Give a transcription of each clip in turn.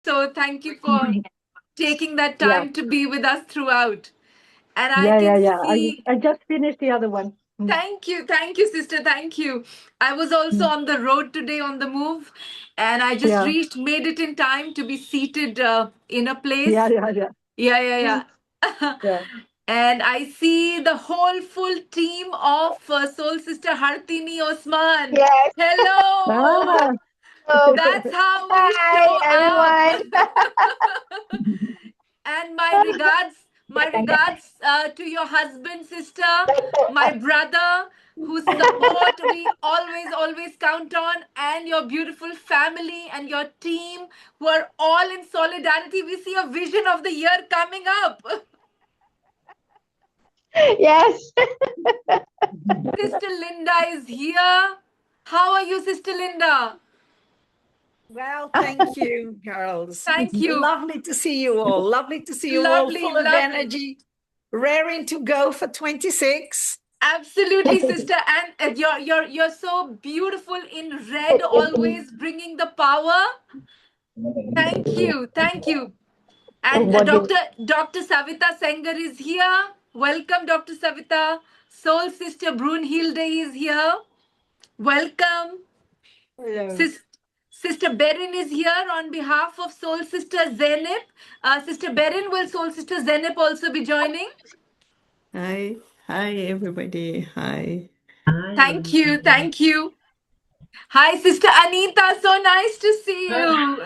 So thank you for taking that Yeah, time to be with us throughout. And I yeah, can yeah, yeah. see. I just finished the other one. Thank you, sister. Thank you. I was also Mm. on the road today on the move, and I just Yeah, reached, made it in time to be seated in a yeah, place. yeah, yeah. Yeah, yeah, Mm. yeah. Yeah. And I see the whole full team of Soul Sister Hartini Osman. Yes. Hello. Ah. So, That's how we hi show up. everyone. And my regards to your husband, sister, my brother, whose support we always count on, and your beautiful family and your team who are all in solidarity. We see a vision of the year coming up. Yes. Sister Linda is here. How are you, Sister Linda? Well, thank you, girls. Thank you. Lovely to see you all. Lovely to see you all Lovely, full of lovely. energy, raring to go for 26. Absolutely, sister. And you're so beautiful in red, always bringing the power. Thank you. Thank you. And What do Dr. Savita Sengar is here. Welcome, Dr. Savita. Soul Sister Brunhilde is here. Welcome. Hello. Sis, Sister Berin is here on behalf of Soul Sister Zenip. Sister Berin, will Soul Sister Zenip also be joining? Hi. Hi, everybody. Hi. Thank you. Thank you. Hi, Sister Anita. So nice to see you.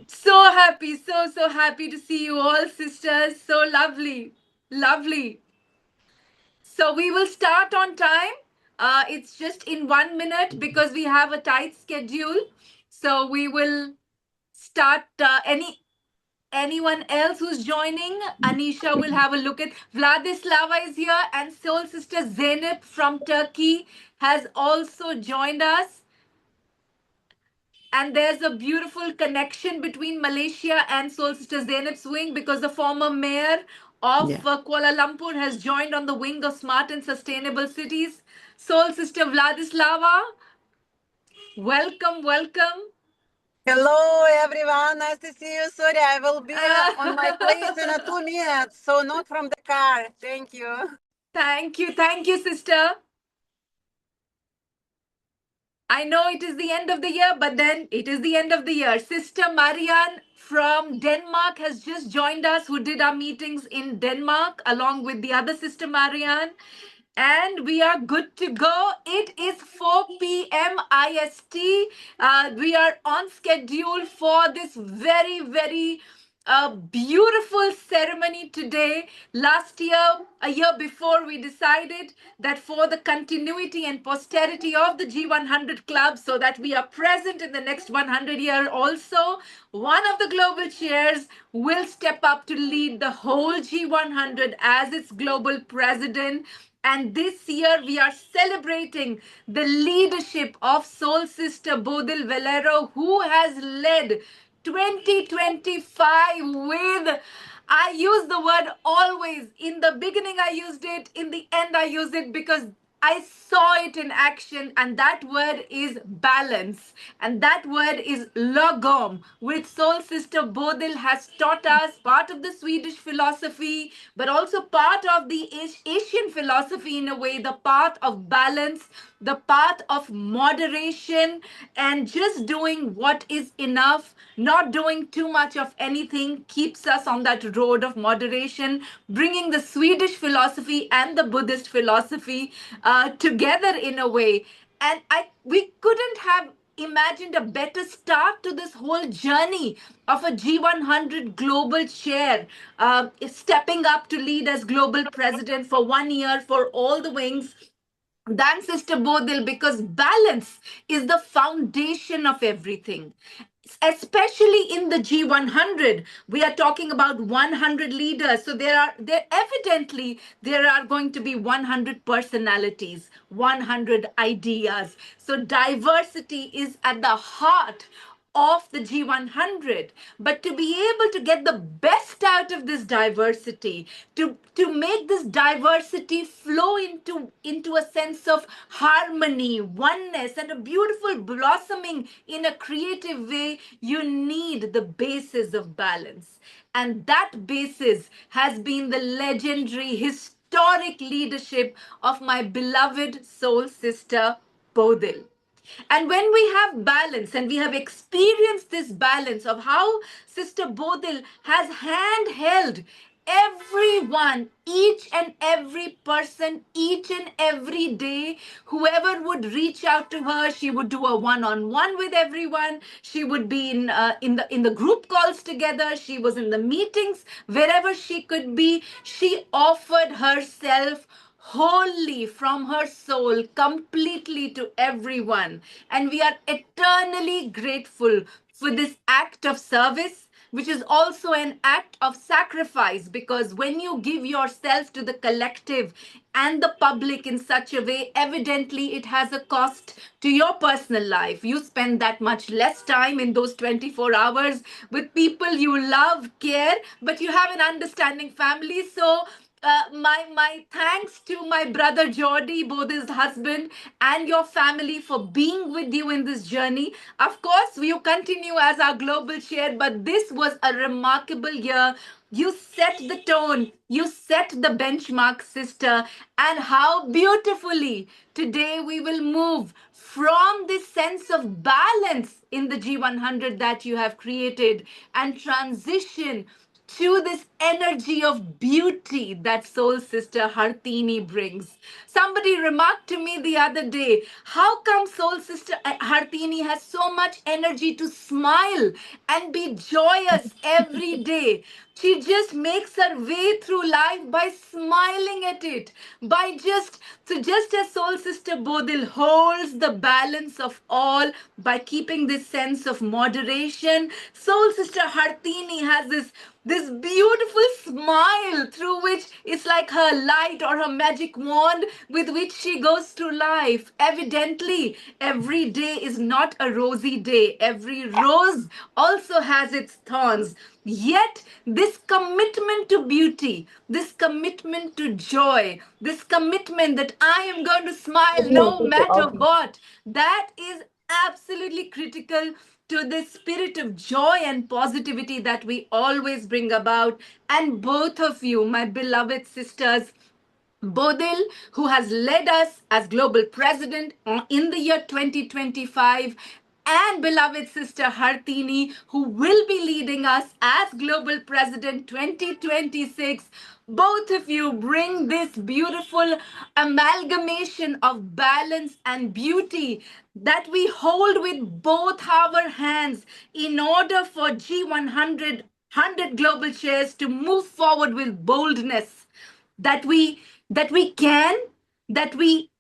So happy. So happy to see you all, sisters. So lovely. Lovely. So we will start on time. It's just in 1 minute because we have a tight schedule. So we will start. Anyone else who's joining? Anisha will have a look at. Vladislava is here, and Soul Sister Zeynep from Turkey has also joined us. And there's a beautiful connection between Malaysia and Soul Sister Zeynep's wing because the former mayor of Yeah. Kuala Lumpur has joined on the wing of Smart and Sustainable Cities. Soul Sister Vladislava, welcome, welcome. Hello, everyone. Nice to see you. Sorry, I will be on my place in 2 minutes, so not from the car. Thank you. Thank you, sister. I know it is the end of the year, but then it is the end of the year. Sister Marianne from Denmark has just joined us, who did our meetings in Denmark along with the other Sister Marianne. And we are good to go. It is 4 p.m. IST. We are on schedule for this very a beautiful ceremony today. Last year, a year before, we decided that for the continuity and posterity of the G100 club, so that we are present in the next 100 year also, one of the global chairs will step up to lead the whole G100 as its global president. And this year we are celebrating the leadership of Soul Sister Bodil Valero, who has led 2025 with, I use the word always. In the beginning, I used it. In the end, I use it because I saw it in action, and that word is balance, and that word is lagom, which Soul Sister Bodil has taught us, part of the Swedish philosophy, but also part of the Asian philosophy in a way, the path of balance, the path of moderation, and just doing what is enough, not doing too much of anything, keeps us on that road of moderation, bringing the Swedish philosophy and the Buddhist philosophy together in a way. And we couldn't have imagined a better start to this whole journey of a G100 global chair, stepping up to lead as global president for 1 year for all the wings than Sister Bodil, because balance is the foundation of everything. Especially in the G100, we are talking about 100 leaders. So there are going to be 100 personalities, 100 ideas. So diversity is at the heart of the G100, but to be able to get the best out of this diversity, to make this diversity flow into a sense of harmony, oneness, and a beautiful blossoming in a creative way, you need the basis of balance. And that basis has been the legendary, historic leadership of my beloved soul sister, Bodil. And when we have balance and we have experienced this balance of how Sister Bodil has handheld everyone, each and every person, each and every day, whoever would reach out to her, she would do a one-on-one with everyone. She would be in the group calls together. She was in the meetings wherever she could be. She offered herself wholly from her soul, completely to everyone. And we are eternally grateful for this act of service, which is also an act of sacrifice, because when you give yourself to the collective and the public in such a way, evidently it has a cost to your personal life. You spend that much less time in those 24 hours with people you love, care, but you have an understanding family. So my thanks to my brother Jordi, both his husband and your family, for being with you in this journey. Of course, you continue as our global chair, but this was a remarkable year. You set the tone, you set the benchmark, sister, and how beautifully today we will move from this sense of balance in the G100 that you have created and transition to this energy of beauty that soul sister Hartini brings. Somebody remarked to me the other day, how come soul sister Hartini has so much energy to smile and be joyous every day? She just makes her way through life by smiling at it, by just as soul sister Bodil holds the balance of all by keeping this sense of moderation, soul sister Hartini has this beautiful smile through which it's like her light or her magic wand with which she goes through life. Evidently, every day is not a rosy day. Every rose also has its thorns. Yet, this commitment to beauty, this commitment to joy, this commitment that I am going to smile no matter what, that is absolutely critical to the spirit of joy and positivity that we always bring about. And both of you, my beloved sisters, Bodil, who has led us as global president in the year 2025, and beloved sister Hartini, who will be leading us as global president 2026. Both of you bring this beautiful amalgamation of balance and beauty that we hold with both our hands in order for G100 100 global shares to move forward with boldness, that we can, that we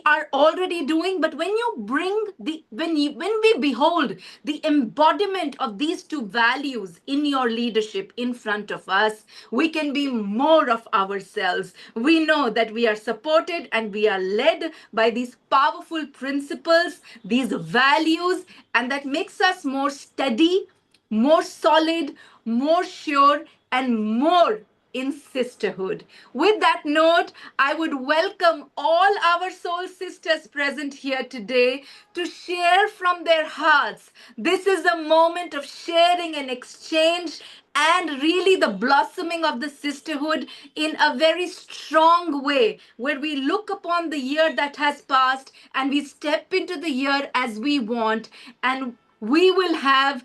are already doing. But when you bring the when we behold the embodiment of these two values in your leadership in front of us, we can be more of ourselves. We know that we are supported and we are led by these powerful principles, these values, and that makes us more steady, more solid, more sure, and more in sisterhood. With that note, I would welcome all our soul sisters present here today to share from their hearts. This is a moment of sharing and exchange and really the blossoming of the sisterhood in a very strong way, where we look upon the year that has passed and we step into the year as we want. And we will have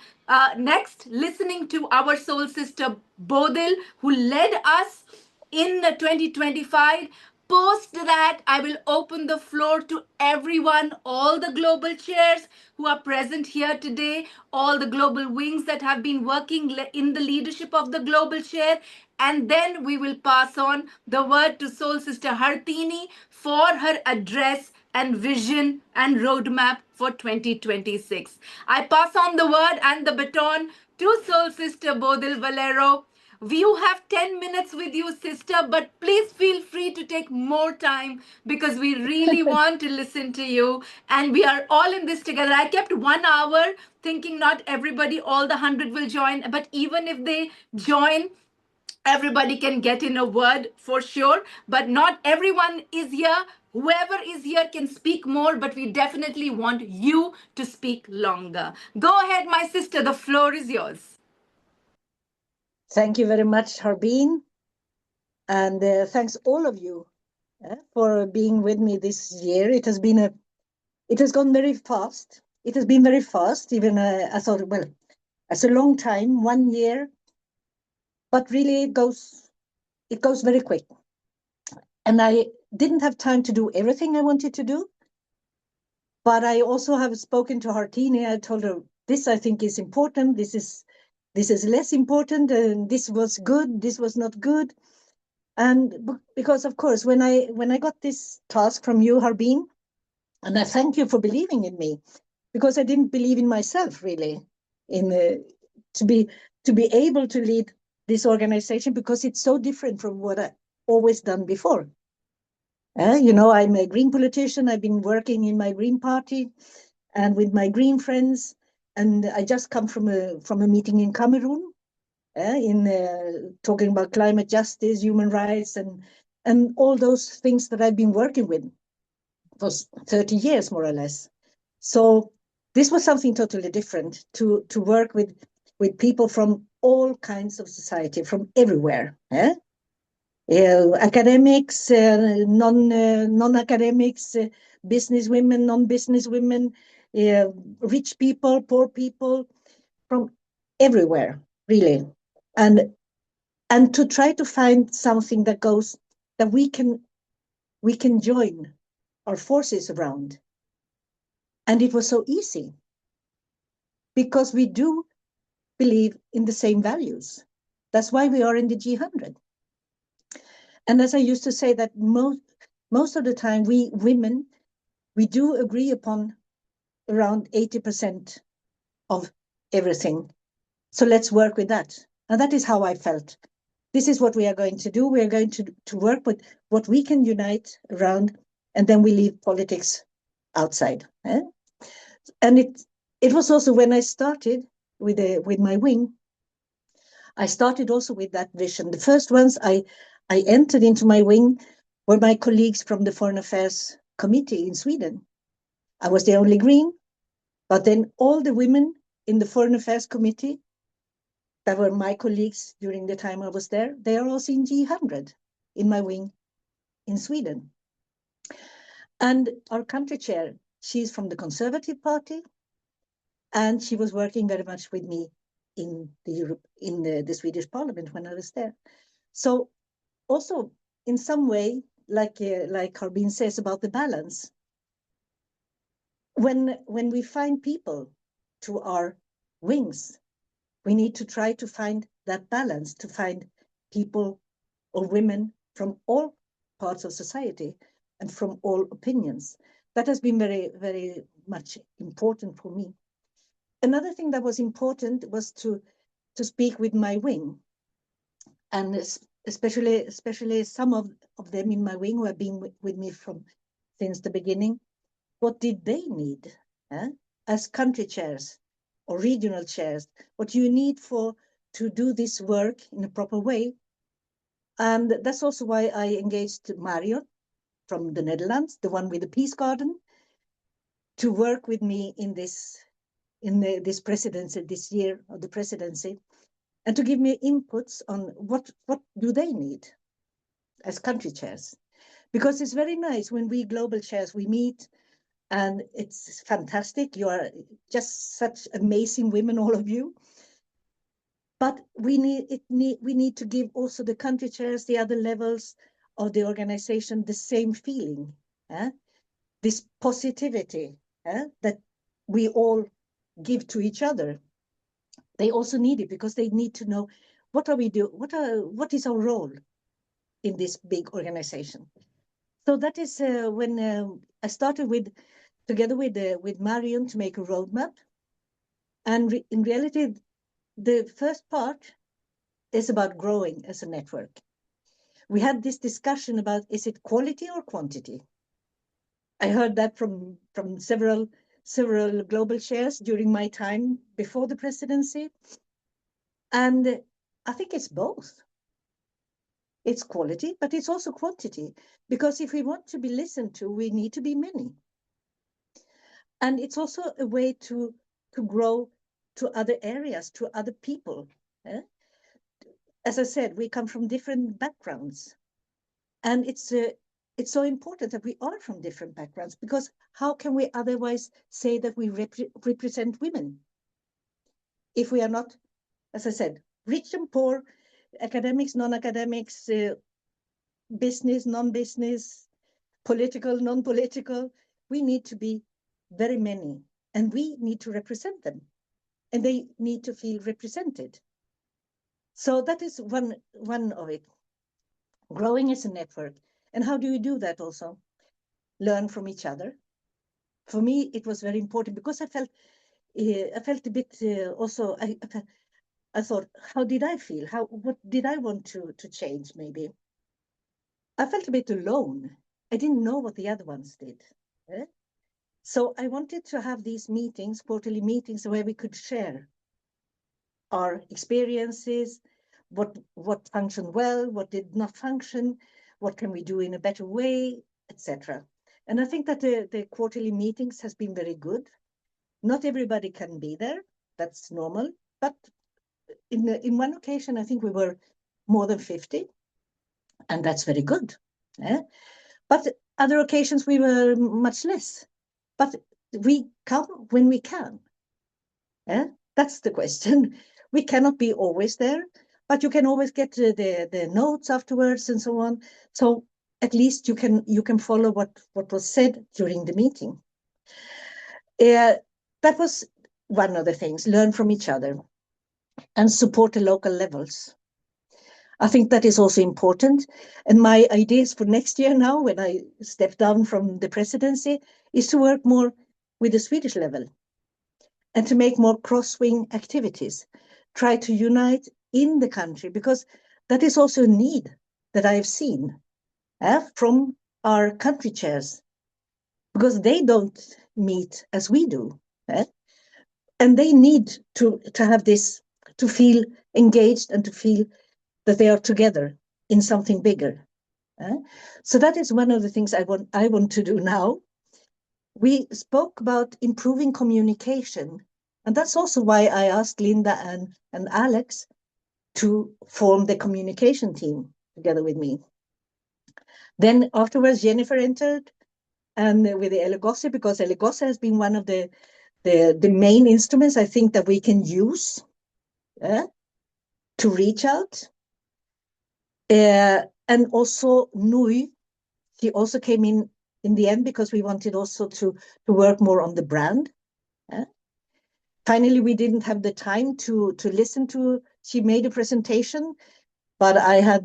next listening to our soul sister Bodil, who led us in the 2025. Post that, I will open the floor to everyone, all the global chairs who are present here today, all the global wings that have been working in the leadership of the global chair. And then we will pass on the word to Soul Sister Hartini for her address and vision and roadmap for 2026. I pass on the word and the baton to Soul Sister Bodil Valero. You have 10 minutes with you, sister, but please feel free to take more time because we really want to listen to you. And we are all in this together. I kept 1 hour thinking not everybody, all the 100 will join, but even if they join, everybody can get in a word for sure, but not everyone is here. Whoever is here can speak more, but we definitely want you to speak longer. Go ahead, my sister, the floor is yours. Thank you very much, Harbeen. And thanks all of you for being with me this year. It has gone very fast. It has been very fast. Even I thought, well, it's a long time, 1 year, but really it goes very quick. And I didn't have time to do everything I wanted to do, but I also have spoken to Hartini. I told her, this I think is important. This is less important, and this was good. This was not good. And because of course, when I got this task from you, Harbeen, and I thank you for believing in me, because I didn't believe in myself really, in to be able to lead this organization, because it's so different from what I always done before. I'm a Green politician. I've been working in my Green party and with my Green friends, and I just come from a meeting in Cameroon, in talking about climate justice, human rights, and all those things that I've been working with for 30 years, more or less. So this was something totally different, to work with people from all kinds of society, from everywhere. Academics, non-academics, business women, non-business women, rich people, poor people, from everywhere, really. And to try to find something that we can join our forces around. And it was so easy, because we do believe in the same values. That's why we are in the G100. And as I used to say, that most of the time, we women, we do agree upon around 80% of everything. So let's work with that. And that is how I felt. This is what we are going to do. We are going to work with what we can unite around, and then we leave politics outside. And it was also when I started with my wing, I started also with that vision. The first ones I entered into my wing were my colleagues from the Foreign Affairs Committee in Sweden. I was the only Green, but then all the women in the Foreign Affairs Committee that were my colleagues during the time I was there, they are also in G100 in my wing in Sweden. And our country chair, she's from the Conservative Party, and she was working very much with me in the Swedish Parliament when I was there. So also, in some way, like Harbeen says about the balance, when we find people to our wings, we need to try to find that balance, to find people or women from all parts of society and from all opinions. That has been very, very much important for me. Another thing that was important was to speak with my wing, and especially some of them in my wing who have been with me since the beginning. What did they need as country chairs or regional chairs? What do you need to do this work in a proper way? And that's also why I engaged Marion from the Netherlands, the one with the Peace Garden, to work with me in this presidency, this year of the presidency, and to give me inputs on what do they need as country chairs. Because it's very nice when we global chairs, we meet, and it's fantastic. You are just such amazing women, all of you. But we need to give also the country chairs, the other levels of the organization, the same feeling, this positivity that we all give to each other. They also need it, because they need to know what are we doing, what is our role in this big organization. So that is when I started together with Marion to make a roadmap. And in reality, the first part is about growing as a network. We had this discussion about, is it quality or quantity? I heard that from several global chairs during my time before the presidency. And I think it's both. It's quality, but it's also quantity. Because if we want to be listened to, we need to be many. And it's also a way to grow to other areas, to other people. As I said, we come from different backgrounds. And it's so important that we are from different backgrounds, because how can we otherwise say that we represent women if we are not, as I said, rich and poor, academics, non-academics, business, non-business, political, non-political? We need to be very many, and we need to represent them, and they need to feel represented. So that is one of it. Growing as a network. And how do we do that also? Learn from each other. For me, it was very important because I felt a bit also, I thought, how did I feel? What did I want to change maybe? I felt a bit alone. I didn't know what the other ones did. So I wanted to have these meetings, quarterly meetings, where we could share our experiences, what functioned well, what did not function, what can we do in a better way, etc. And I think that the quarterly meetings has been very good. Not everybody can be there, that's normal, but in one occasion, I think we were more than 50, and that's very good. But other occasions we were much less. But we come when we can. That's the question. We cannot be always there, but you can always get the notes afterwards and so on. So at least you can follow what was said during the meeting. That was one of the things, learn from each other and support the local levels. I think that is also important. And my ideas for next year now, when I step down from the presidency, is to work more with the Swedish level and to make more cross-wing activities, try to unite in the country, because that is also a need that I have seen from our country chairs, because they don't meet as we do. And they need to have this, to feel engaged and to feel that they are together in something bigger. So that is one of the things I want to do now. We spoke about improving communication, and that's also why I asked Linda and Alex to form the communication team together with me. Then afterwards, Jennifer entered, and with the Elegosse, because Elegosse has been one of the main instruments I think that we can use to reach out. And also Nui, she also came in the end, because we wanted also to work more on the brand. Finally, we didn't have the time to listen to, she made a presentation, but I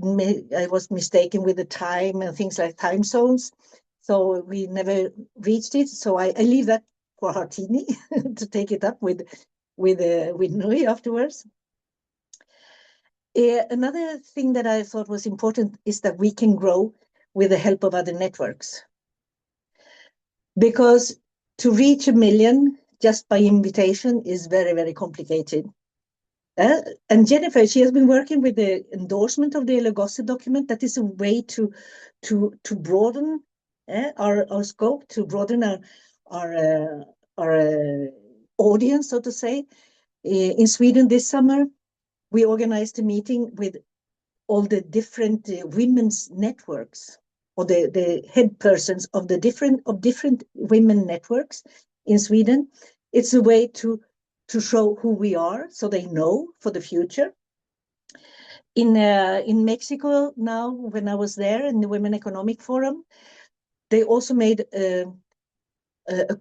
was mistaken with the time and things like time zones. So we never reached it. So I leave that for Hartini to take it up with Nui afterwards. Another thing that I thought was important is that we can grow with the help of other networks. Because to reach 1 million just by invitation is very, very complicated. And Jennifer, she has been working with the endorsement of the Elegosse document. That is a way to broaden our scope, to broaden our audience, so to say. In Sweden this summer, we organized a meeting with all the different women's networks, or the head persons of different women networks in Sweden. It's a way to show who we are, so they know for the future. In Mexico now, when I was there in the Women Economic Forum, they also made a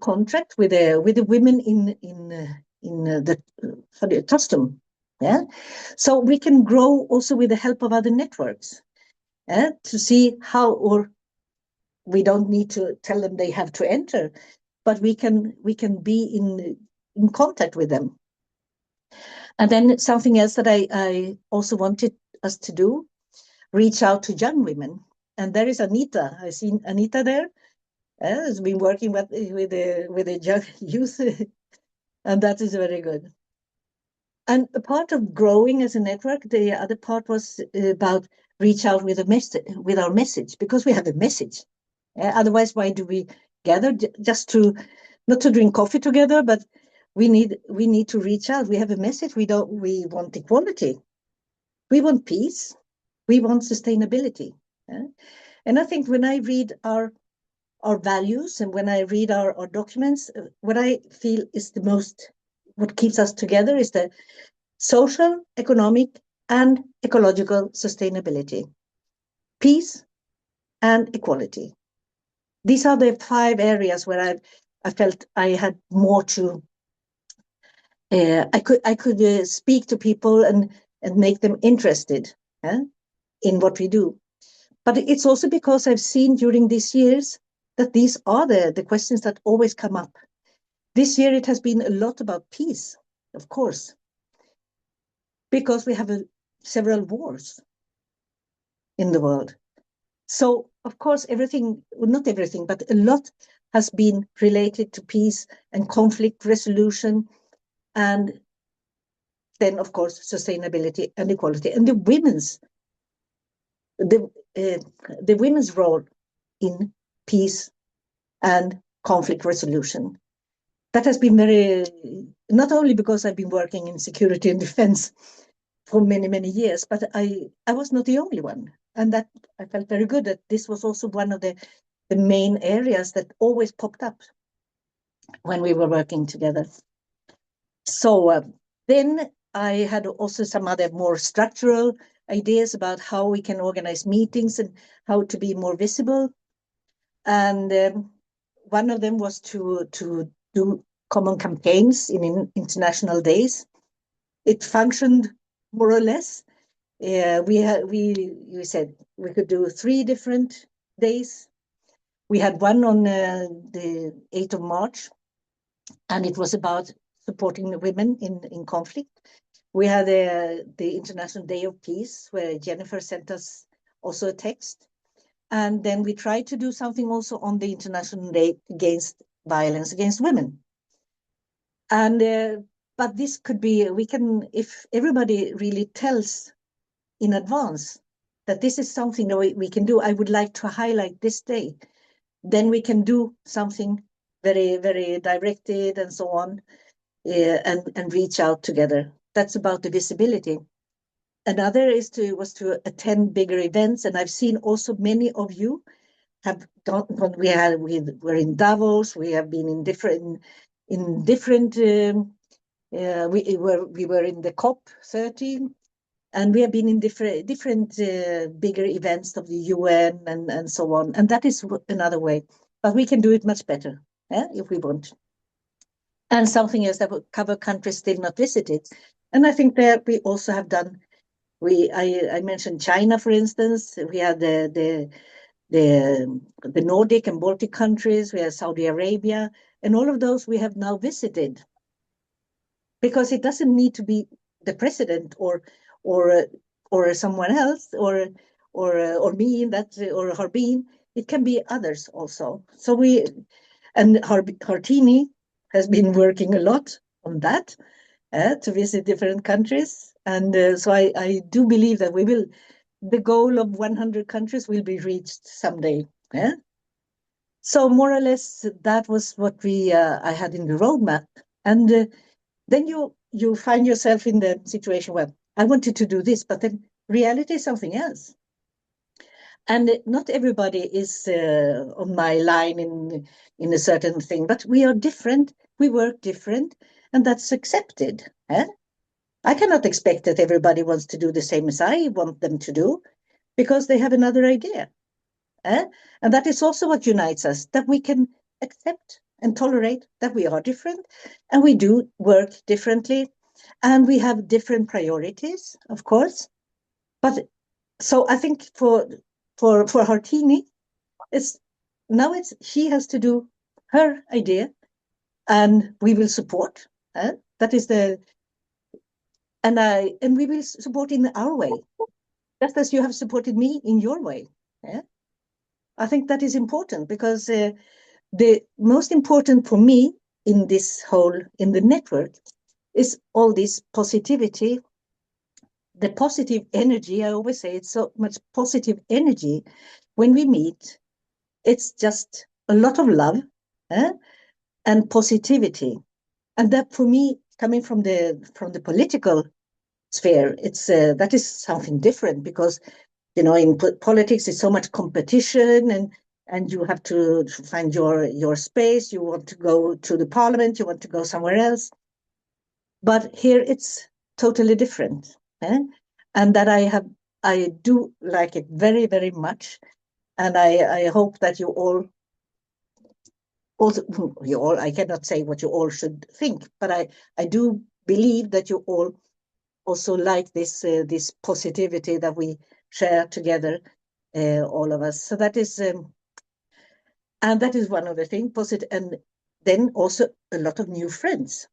contract with the women in the custom. So we can grow also with the help of other networks, to see how, or we don't need to tell them they have to enter, but we can be in contact with them. And then something else that I also wanted us to do, reach out to young women. And there is Anita. I seen Anita there. Has been working with the young youth, and that is very good. And a part of growing as a network, the other part was about reach out with a message, with our message, because we have a message. Otherwise, why do we gather? Just to not to drink coffee together, but we need to reach out. We have a message. We want equality. We want peace. We want sustainability. And I think when I read our values and when I read our documents, what I feel is the most, what keeps us together is the social, economic, and ecological sustainability, peace, and equality. These are the 5 areas where I felt I had more to. I could speak to people and make them interested in what we do. But it's also because I've seen during these years that these are the questions that always come up. This year it has been a lot about peace, of course, because we have several wars in the world. So, of course, everything, well, not everything, but a lot has been related to peace and conflict resolution, and then, of course, sustainability and equality. And the women's role in peace and conflict resolution. That has been very, not only because I've been working in security and defense for many, many years, but I was not the only one. And that I felt very good that this was also one of the main areas that always popped up when we were working together. So then I had also some other more structural ideas about how we can organize meetings and how to be more visible. And one of them was to do common campaigns in international days. It functioned more or less. We said we could do 3 different days. We had one on the 8th of March, and it was about supporting the women in conflict. We had the International Day of Peace, where Jennifer sent us also a text. And then we tried to do something also on the International Day against violence against women. And but this could be, we can, if everybody really tells in advance that this is something that we can do, I would like to highlight this day, then we can do something very, very directed and so on, and reach out together. That's about the visibility. Another was to attend bigger events, and I've seen also many of you have done. We were in Davos. We have been in different. We were in the COP 13, and we have been in different bigger events of the UN and so on. And that is another way, but we can do it much better if we want. And something else that would cover countries still not visited. And I think that we also have done. I mentioned China, for instance. We had the Nordic and Baltic countries. We have Saudi Arabia, and all of those we have now visited. Because it doesn't need to be the president or someone else or me or Harbin. It can be others also. So Hartini has been working a lot on that to visit different countries, and so I do believe that the goal of 100 countries will be reached someday. So more or less that was what I had in the roadmap, and then you find yourself in the situation where I wanted to do this, but then reality is something else. And not everybody is on my line in a certain thing, but we are different, we work different, and that's accepted. I cannot expect that everybody wants to do the same as I want them to do, because they have another idea. And that is also what unites us, that we can accept and tolerate that we are different, and we do work differently, and we have different priorities, of course. But so I think for Hartini, she has to do her idea, and we will support. That is and we will support in our way, just as you have supported me in your way. Yeah? I think that is important because the most important for me in this whole, in the network, is all this positivity, the positive energy. I always say it's so much positive energy when we meet. It's just a lot of love and positivity. And that for me, coming from the political sphere, it's that is something different because in politics it's so much competition and you have to find your space. You want to go to the parliament, you want to go somewhere else. But here it's totally different. And that I do like it very, very much. And I hope that you all also, I cannot say what you all should think, but I do believe that you all also like this positivity that we share together, all of us. So that is, and that is one of the things, positive, and then also a lot of new friends.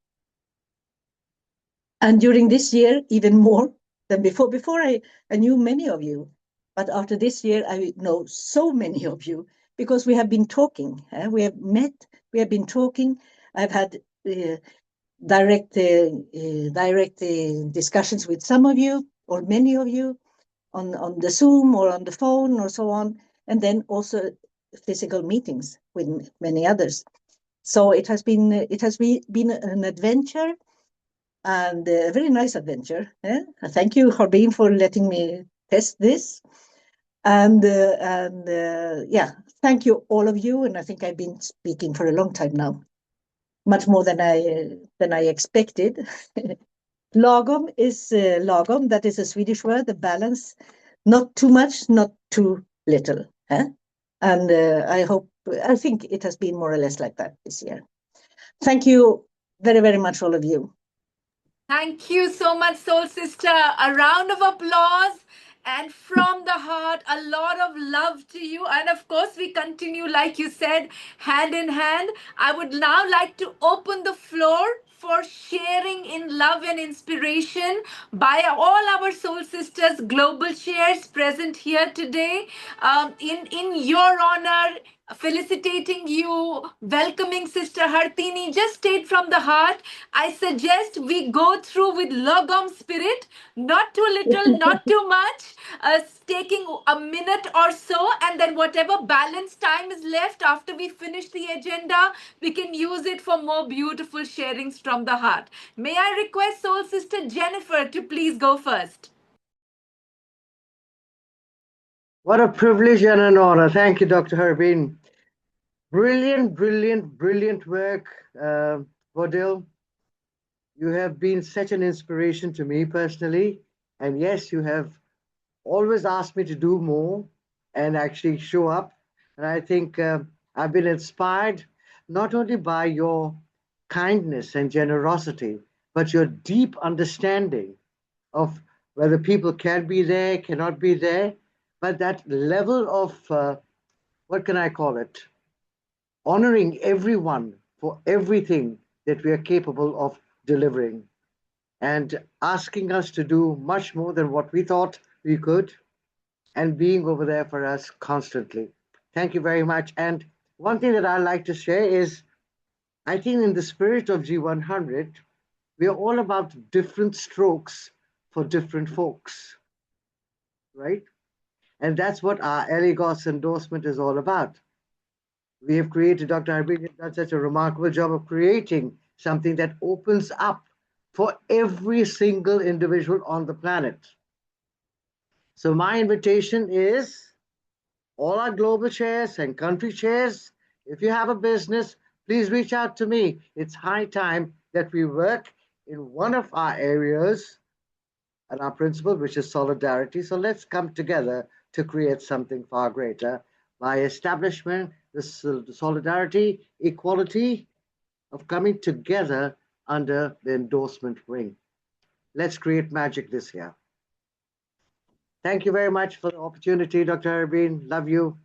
And during this year, even more than before. Before I knew many of you, but after this year, I know so many of you because we have been talking. We have met, we have been talking. I've had direct discussions with some of you or many of you on the Zoom or on the phone or so on, and then also physical meetings with many others. So it has been an adventure, and a very nice adventure. Thank you, Harbin, for letting me test this. And yeah, thank you, all of you. And I think I've been speaking for a long time now, much more than I expected. Lagom is lagom. That is a Swedish word, the balance. Not too much, not too little. And I think it has been more or less like that this year. Thank you very, very much, all of you. Thank you so much, Soul Sister. A round of applause. And from the heart, a lot of love to you. And of course, we continue, like you said, hand in hand. I would now like to open the floor for sharing in love and inspiration by all our soul sisters, global shares present here today. In your honor, felicitating you, welcoming Sister Hartini, just state from the heart. I suggest we go through with logom spirit, not too little, not too much, taking a minute or so, and then whatever balance time is left after we finish the agenda, we can use it for more beautiful sharings from the heart. May I request Soul Sister Jennifer to please go first? What a privilege and an honor. Thank you, Dr. Harbin. Brilliant, brilliant, brilliant work, Bodil. You have been such an inspiration to me personally. And yes, you have always asked me to do more and actually show up. And I think I've been inspired not only by your kindness and generosity, but your deep understanding of whether people can be there, cannot be there, but that level of, what can I call it? Honoring everyone for everything that we are capable of delivering and asking us to do much more than what we thought we could and being over there for us constantly. Thank you very much. And one thing that I like to share is I think in the spirit of G100, we are all about different strokes for different folks, right? And that's what our Eligos endorsement is all about. We have created, Dr. Harbin has done such a remarkable job of creating something that opens up for every single individual on the planet. So my invitation is all our global chairs and country chairs, if you have a business, please reach out to me. It's high time that we work in one of our areas and our principle, which is solidarity. So let's come together to create something far greater by establishment, the solidarity, equality of coming together under the endorsement ring. Let's create magic this year. Thank you very much for the opportunity, Dr. Harbin. Love you.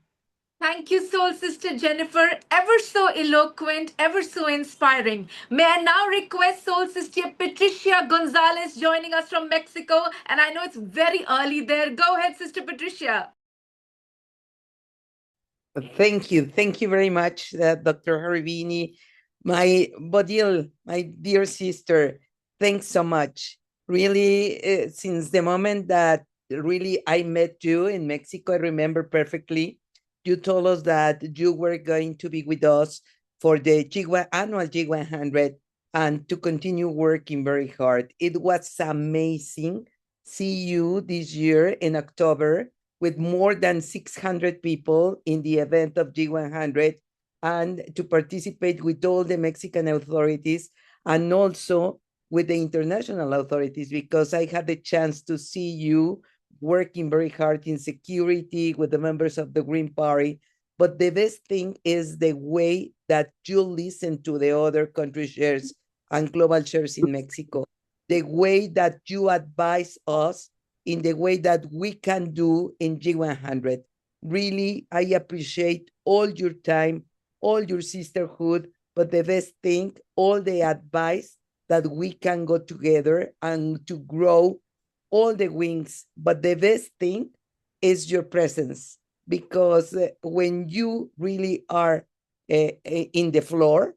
Thank you, Soul Sister Jennifer. Ever so eloquent, ever so inspiring. May I now request Soul Sister Patricia Gonzalez joining us from Mexico? And I know it's very early there. Go ahead, Sister Patricia. Thank you. Thank you very much, Dr. Harvini. My Bodil, my dear sister, thanks so much. Really, since the moment that really I met you in Mexico, I remember perfectly. You told us that you were going to be with us for the annual G100 and to continue working very hard. It was amazing. See you this year in October with more than 600 people in the event of G100 and to participate with all the Mexican authorities and also with the international authorities, because I had the chance to see you working very hard in security with the members of the Green Party. But the best thing is the way that you listen to the other country shares and global shares in Mexico, the way that you advise us in the way that we can do in G100. Really, I appreciate all your time, all your sisterhood, but the best thing, all the advice that we can go together and to grow all the wings. But the best thing is your presence, because when you really are in the floor,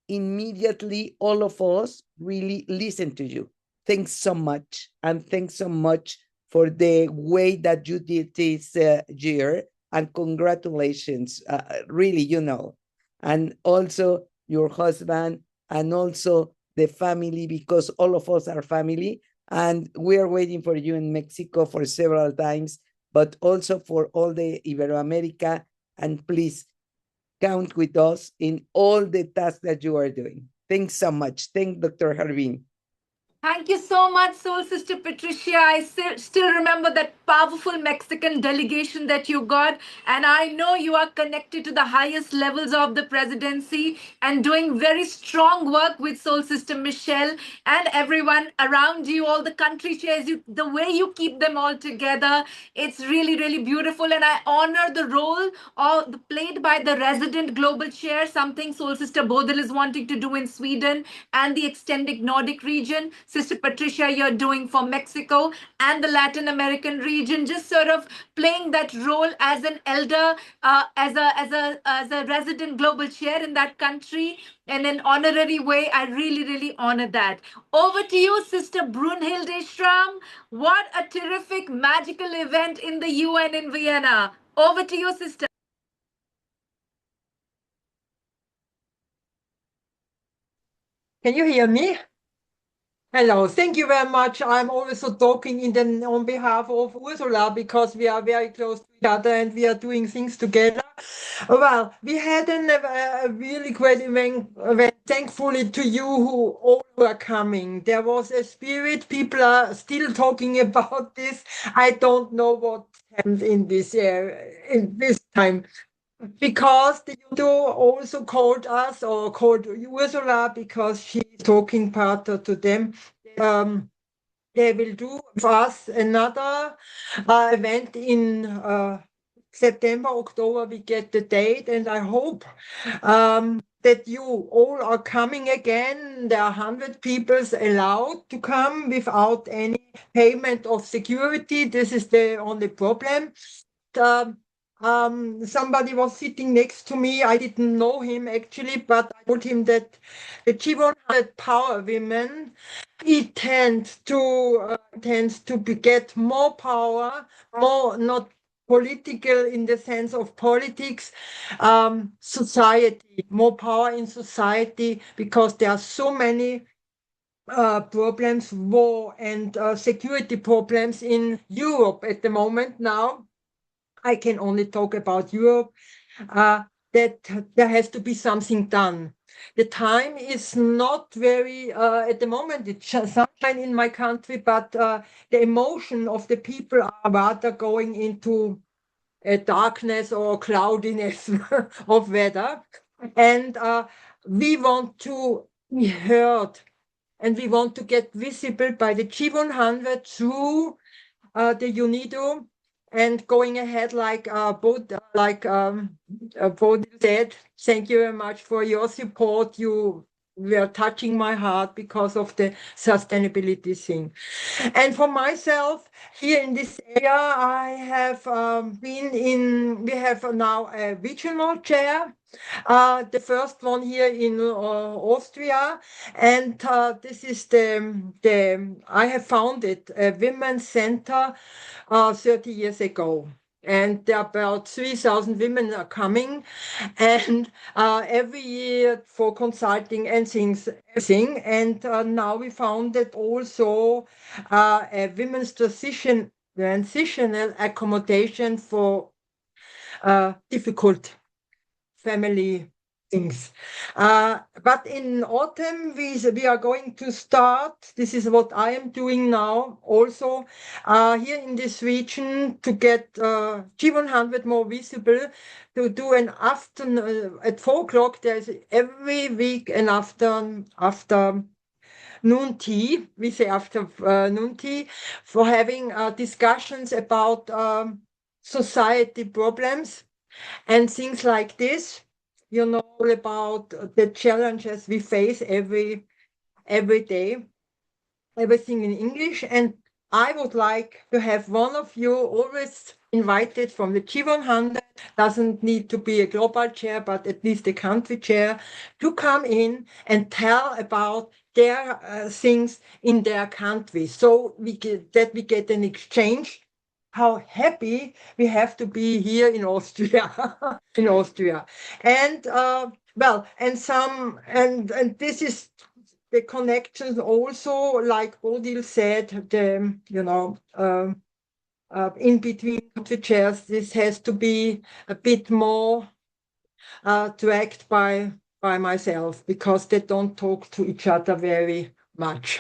immediately all of us really listen to you. Thanks so much. And thanks so much for the way that you did this year. And congratulations, really, And also your husband and also the family, because all of us are family. And we are waiting for you in Mexico for several times, but also for all the Iberoamerica. And please, count with us in all the tasks that you are doing. Thanks so much. Thank Dr. Harvin. Thank you so much, Soul Sister Patricia. I still remember that powerful Mexican delegation that you got. And I know you are connected to the highest levels of the presidency and doing very strong work with Soul Sister Michelle and everyone around you, all the country chairs, the way you keep them all together. It's really, really beautiful. And I honor the role played by the resident global chair, something Soul Sister Bodil is wanting to do in Sweden and the extended Nordic region. Sister Patricia, you're doing for Mexico and the Latin American region, just sort of playing that role as an elder, as a resident global chair in that country in an honorary way. I really, really honor that. Over to you, Sister Brunhilde Schramm. What a terrific, magical event in the UN in Vienna. Over to you, Sister. Can you hear me? Hello, thank you very much. I'm also talking on behalf of Ursula because we are very close to each other and we are doing things together. Well, we had a really great event, thankfully to you who all were coming. There was a spirit. People are still talking about this. I don't know what happened in this time. Because the Yudo also called us or called Ursula because she's talking part to them. They will do for us another event in September, October. We get the date, and I hope that you all are coming again. There are 100 people allowed to come without any payment of security. This is the only problem. Somebody was sitting next to me. I didn't know him actually, but I told him that the G100 power women, it tends to get more power, more not political in the sense of politics, society, more power in society, because there are so many problems, war and security problems in Europe at the moment now. I can only talk about Europe, that there has to be something done. The time is not very, at the moment, it's sunshine in my country, but the emotion of the people are rather going into a darkness or cloudiness of weather. And we want to be heard and we want to get visible by the G100 through the UNIDO and going ahead like Bodil said. Thank you very much for your support. You were touching my heart because of the sustainability thing. And for myself, here in this area, I have we have now a regional chair, the first one here in Austria. And this is I have founded a women's center 30 years ago. And there are about 3,000 women are coming, and every year for consulting and things, everything. And now we founded also a women's transitional accommodation for difficult family things. But in autumn, we are going to start. This is what I am doing now, also here in this region, to get G100 more visible, to do an afternoon at 4 o'clock. There's every week an after noon tea. We say after noon tea, for having discussions about society problems and things like this, all about the challenges we face every day, everything in English. And I would like to have one of you always invited from the G100, doesn't need to be a global chair, but at least a country chair, to come in and tell about their things in their country, so we get an exchange. How happy we have to be here in Austria, in Austria, and and this is the connections also, like Bodil said, in between the chairs, this has to be a bit more to act by myself, because they don't talk to each other very much.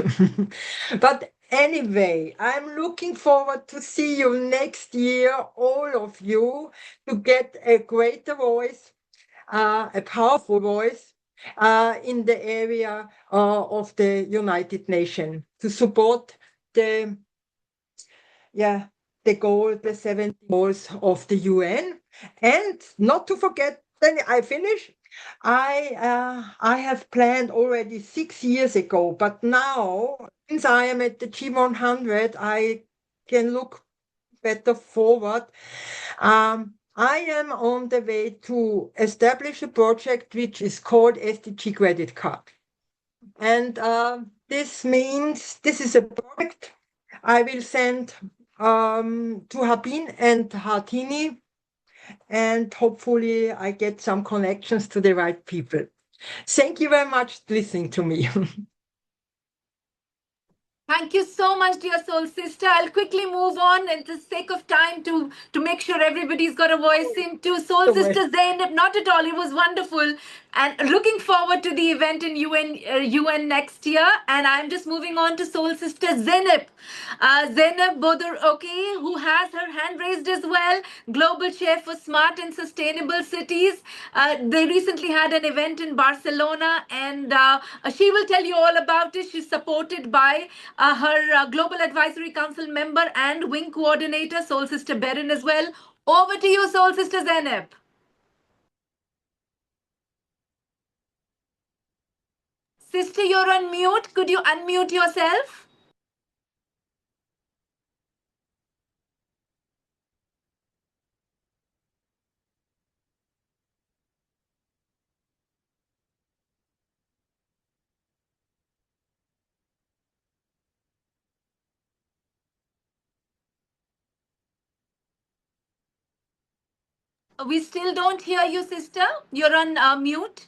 But anyway, I'm looking forward to see you next year, all of you, to get a greater voice, a powerful voice in the area of the United Nations, to support the the 70 goals of the UN. And not to forget, then I finish. I have planned already 6 years ago, but now, since I am at the G100, I can look better forward. I am on the way to establish a project which is called SDG Credit Card. And this means this is a project I will send to Habin and Hartini, and hopefully I get some connections to the right people. Thank you very much for listening to me. Thank you so much, dear soul sister. I'll quickly move on in the sake of time to make sure everybody's got a voice into soul sister Zainab. Not at all. It was wonderful. And looking forward to the event in UN next year. And I'm just moving on to soul sister Zainab. Zainab Bodur, okay, who has her hand raised as well. Global chair for smart and sustainable cities. They recently had an event in Barcelona, and she will tell you all about it. She's supported by her Global Advisory Council member and wing coordinator, Soul Sister Berin, as well. Over to you, Soul Sister Zainab. Sister, you're on mute. Could you unmute yourself? We still don't hear you, sister. You're on mute.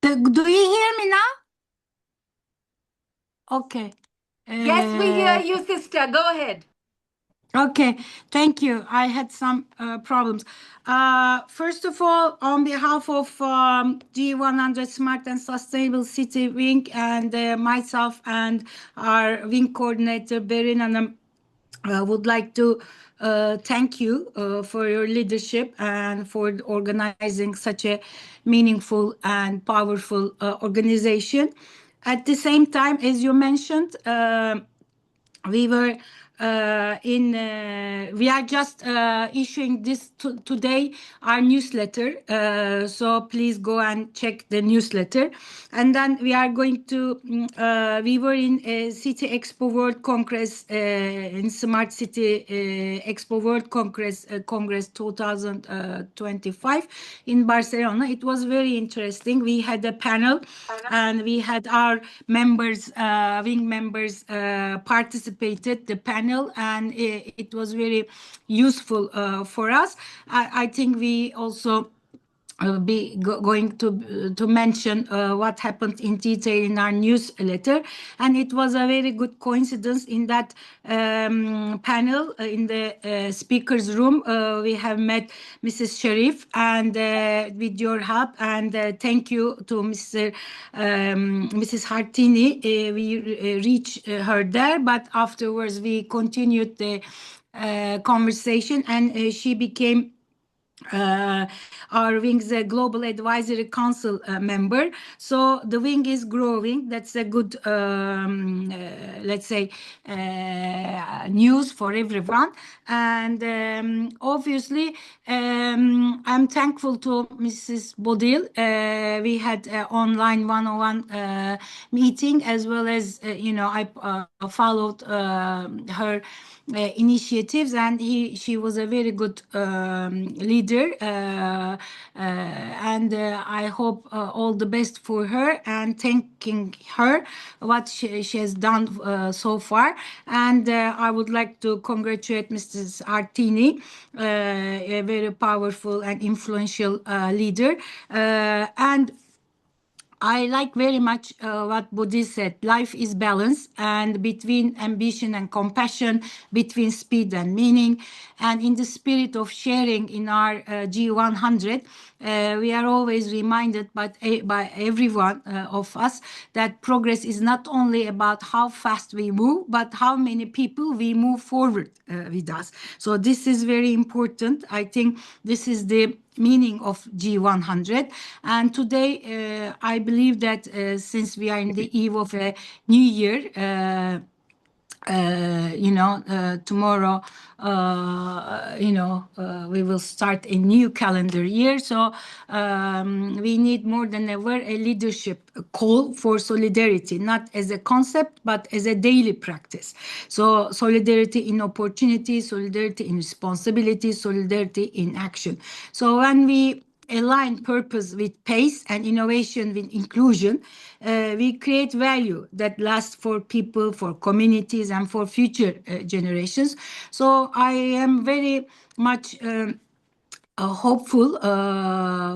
Do you hear me now? Okay. Yes, we hear you, sister. Go ahead. Okay, thank you. I had some problems. First of all, on behalf of G100 Smart and Sustainable City Wing and myself and our wing coordinator, Berin Hanım, I would like to thank you for your leadership and for organizing such a meaningful and powerful organization. At the same time, as you mentioned, we were we are just issuing this today, our newsletter, so please go and check the newsletter. And then we are going to we were in City Expo World Congress, in Smart City Expo World Congress, Congress 2025 in Barcelona. It was very interesting. We had a panel and we had our members, wing members, participated the panel, and it was very useful for us. I think we also be going to mention what happened in detail in our newsletter, and it was a very good coincidence in that panel in the speakers room. We have met Mrs. Sharif, and with your help, and thank you to Mrs. Hartini. We reached her there, but afterwards we continued the conversation, and she became our wing's global advisory council member. So the wing is growing. That's a good let's say news for everyone. And obviously I'm thankful to Mrs. Bodil. We had an online one-on-one meeting, as well as I followed her initiatives, and she was a very good leader, and I hope all the best for her, and thanking her what she has done so far. And I would like to congratulate Mrs. Artini, a very powerful and influential leader, and I like very much what Bodhi said. Life is balance, and between ambition and compassion, between speed and meaning. And in the spirit of sharing in our G100, we are always reminded by everyone of us that progress is not only about how fast we move, but how many people we move forward with us. So this is very important. I think this is the meaning of G100. And today, I believe that since we are in the eve of a new year, tomorrow, we will start a new calendar year. So we need more than ever a leadership call for solidarity, not as a concept, but as a daily practice. So solidarity in opportunity, solidarity in responsibility, solidarity in action. So when we align purpose with pace and innovation with inclusion, we create value that lasts for people, for communities, and for future generations. So I am very much hopeful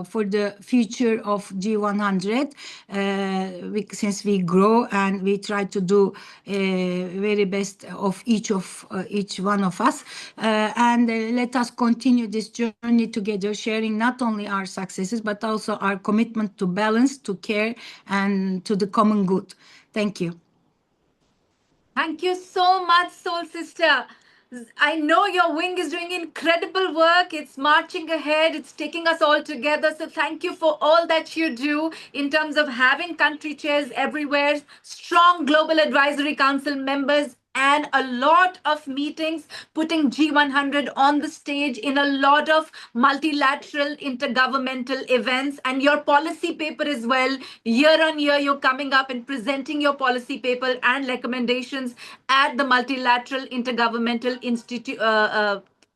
for the future of G100, since we grow and we try to do very best of each one of us, and let us continue this journey together, sharing not only our successes but also our commitment to balance, to care, and to the common good. Thank you. Thank you so much, Soul Sister. I know your wing is doing incredible work. It's marching ahead. It's taking us all together. So thank you for all that you do in terms of having country chairs everywhere, strong global advisory council members, and a lot of meetings, putting G100 on the stage in a lot of multilateral intergovernmental events, and your policy paper as well. Year on year, you're coming up and presenting your policy paper and recommendations at the multilateral intergovernmental institute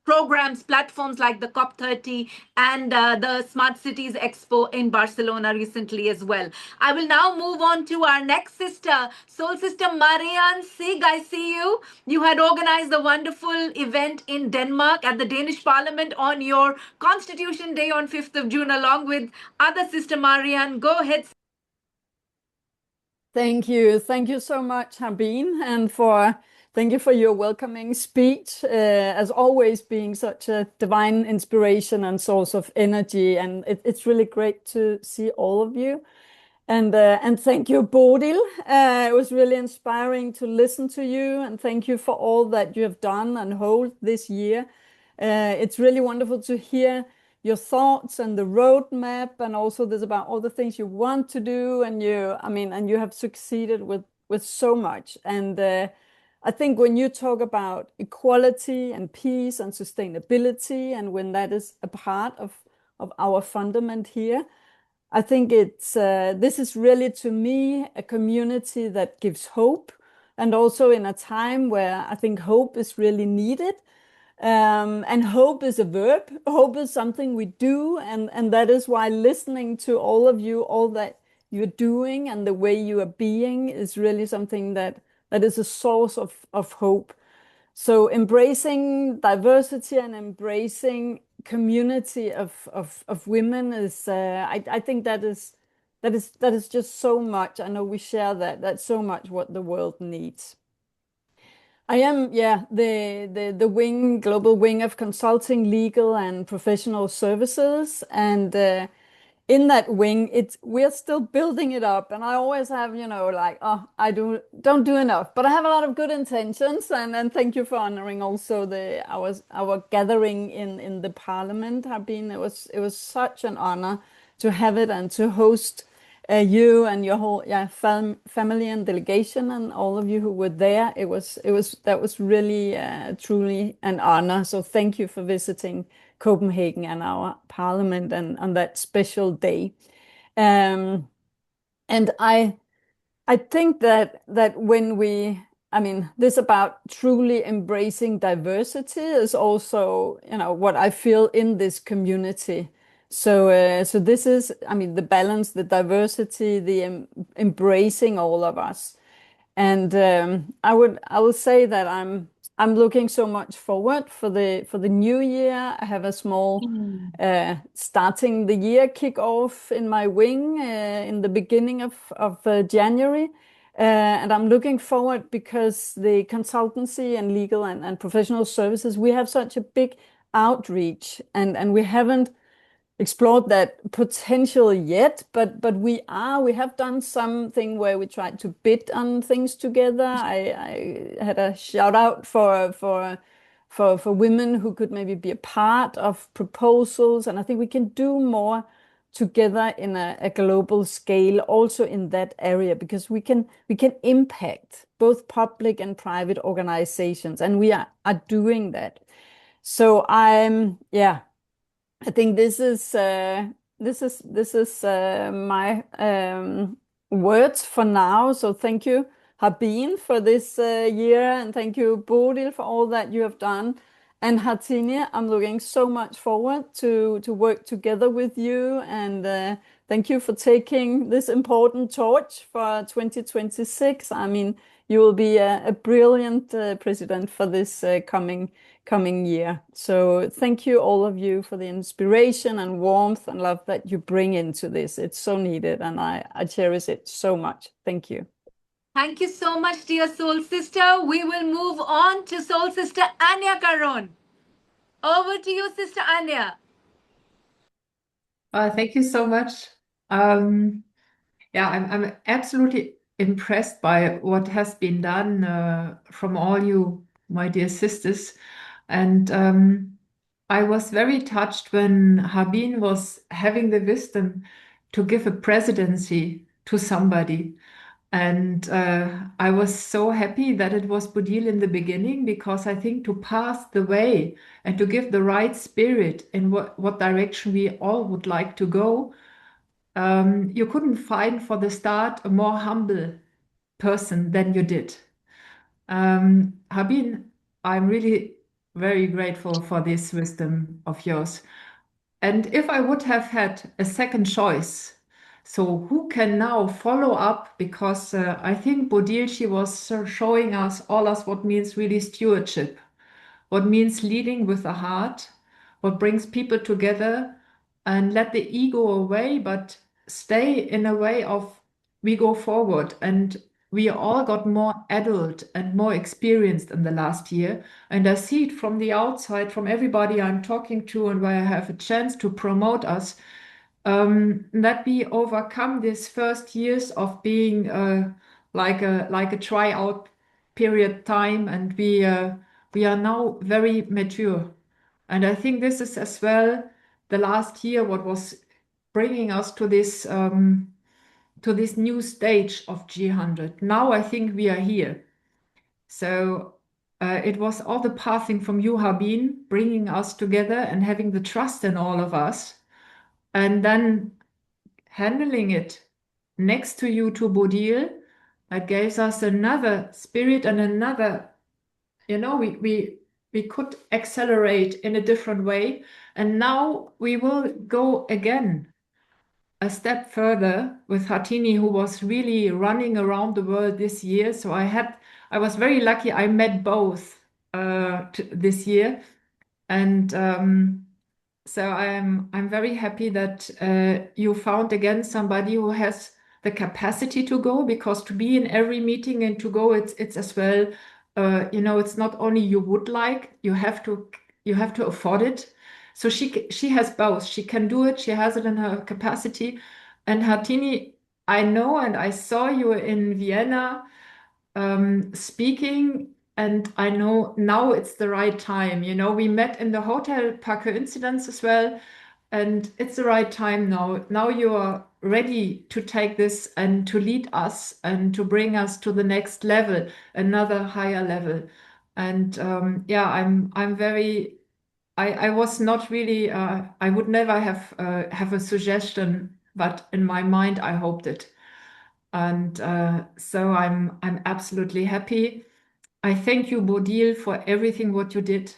programs, platforms like the COP30 and the Smart Cities Expo in Barcelona recently as well. I will now move on to our next sister, Soul Sister Marianne Sig. I see you. You had organized a wonderful event in Denmark at the Danish Parliament on your Constitution Day on 5th of June, along with other Sister Marianne. Go ahead. Thank you. Thank you so much, Habeen, and thank you for your welcoming speech. As always, being such a divine inspiration and source of energy, and it's really great to see all of you. And thank you, Bodil. It was really inspiring to listen to you, and thank you for all that you have done and hold this year. It's really wonderful to hear your thoughts and the roadmap, and also this about all the things you want to do, and and you have succeeded with so much. And I think when you talk about equality and peace and sustainability, and when that is a part of our fundament here, I think it's this is really to me a community that gives hope, and also in a time where I think hope is really needed. And hope is a verb. Hope is something we do, and that is why listening to all of you, all that you're doing, and the way you are being is really something that is a source of hope. So embracing diversity and embracing community of women is I think that is just so much. I know we share that's so much what the world needs. I am, yeah, the wing, global wing of consulting, legal and professional services. And in that wing, we're still building it up. And I always have, like, oh, don't do enough. But I have a lot of good intentions. And thank you for honoring also our gathering in the parliament. It was such an honor to have it and to host you and your whole family and delegation and all of you who were there. That was really truly an honor. So thank you for visiting Copenhagen and our parliament and on that special day. And I think that this about truly embracing diversity is also, what I feel in this community. So this is, the balance, the diversity, the embracing all of us. And I will say that I'm looking so much forward for the new year. I have a small starting the year kickoff in my wing in the beginning of January. And I'm looking forward because the consultancy and legal and professional services, we have such a big outreach, and we haven't explored that potential yet, but we have done something where we tried to bid on things together. I had a shout out for women who could maybe be a part of proposals, and I think we can do more together in a global scale also in that area, because we can impact both public and private organizations, and we are doing that. So I think this is my words for now. So thank you, Habin, for this year, and thank you, Bodil, for all that you have done. And Hatine, I'm looking so much forward to work together with you. And thank you for taking this important torch for 2026. You will be a brilliant president for this coming year. So thank you, all of you, for the inspiration and warmth and love that you bring into this. It's so needed, and I cherish it so much. Thank you. Thank you so much, dear soul sister. We will move on to soul sister Anya Karon. Over to you, sister Anya. Thank you so much. I'm absolutely impressed by what has been done from all you, my dear sisters. And I was very touched when Habin was having the wisdom to give a presidency to somebody. And I was so happy that it was Bodil in the beginning, because I think to pass the way and to give the right spirit in what direction we all would like to go, you couldn't find for the start a more humble person than you did. Habin, I'm really very grateful for this wisdom of yours. And if I would have had a second choice, so who can now follow up? Because I think Bodil, she was showing all us what means really stewardship, what means leading with the heart, what brings people together, and let the ego away, but stay in a way of we go forward. And we all got more adult and more experienced in the last year. And I see it from the outside, from everybody I'm talking to and where I have a chance to promote us. that we overcome these first years of being like a tryout period time, and we are now very mature. And I think this is as well the last year what was bringing us to this new stage of G100. Now I think we are here. So it was all the pathing from you, Habin, bringing us together and having the trust in all of us, and then handling it next to you, to Bodil. That gave us another spirit and another, we could accelerate in a different way. And now we will go again a step further with Hartini, who was really running around the world this year. So I was very lucky. I met both this year, and so I'm very happy that you found again somebody who has the capacity to go, because to be in every meeting and to go, it's as well, it's not only you would like, you have to afford it. So she has both. She can do it. She has it in her capacity. And Hartini, I know, and I saw you in Vienna speaking, and I know now it's the right time. We met in the hotel par coincidence as well, and it's the right time now. Now you are ready to take this and to lead us and to bring us to the next level, another higher level. And I'm very. I was not really. I would never have a suggestion, but in my mind I hoped it. And so I'm absolutely happy. I thank you, Bodil, for everything what you did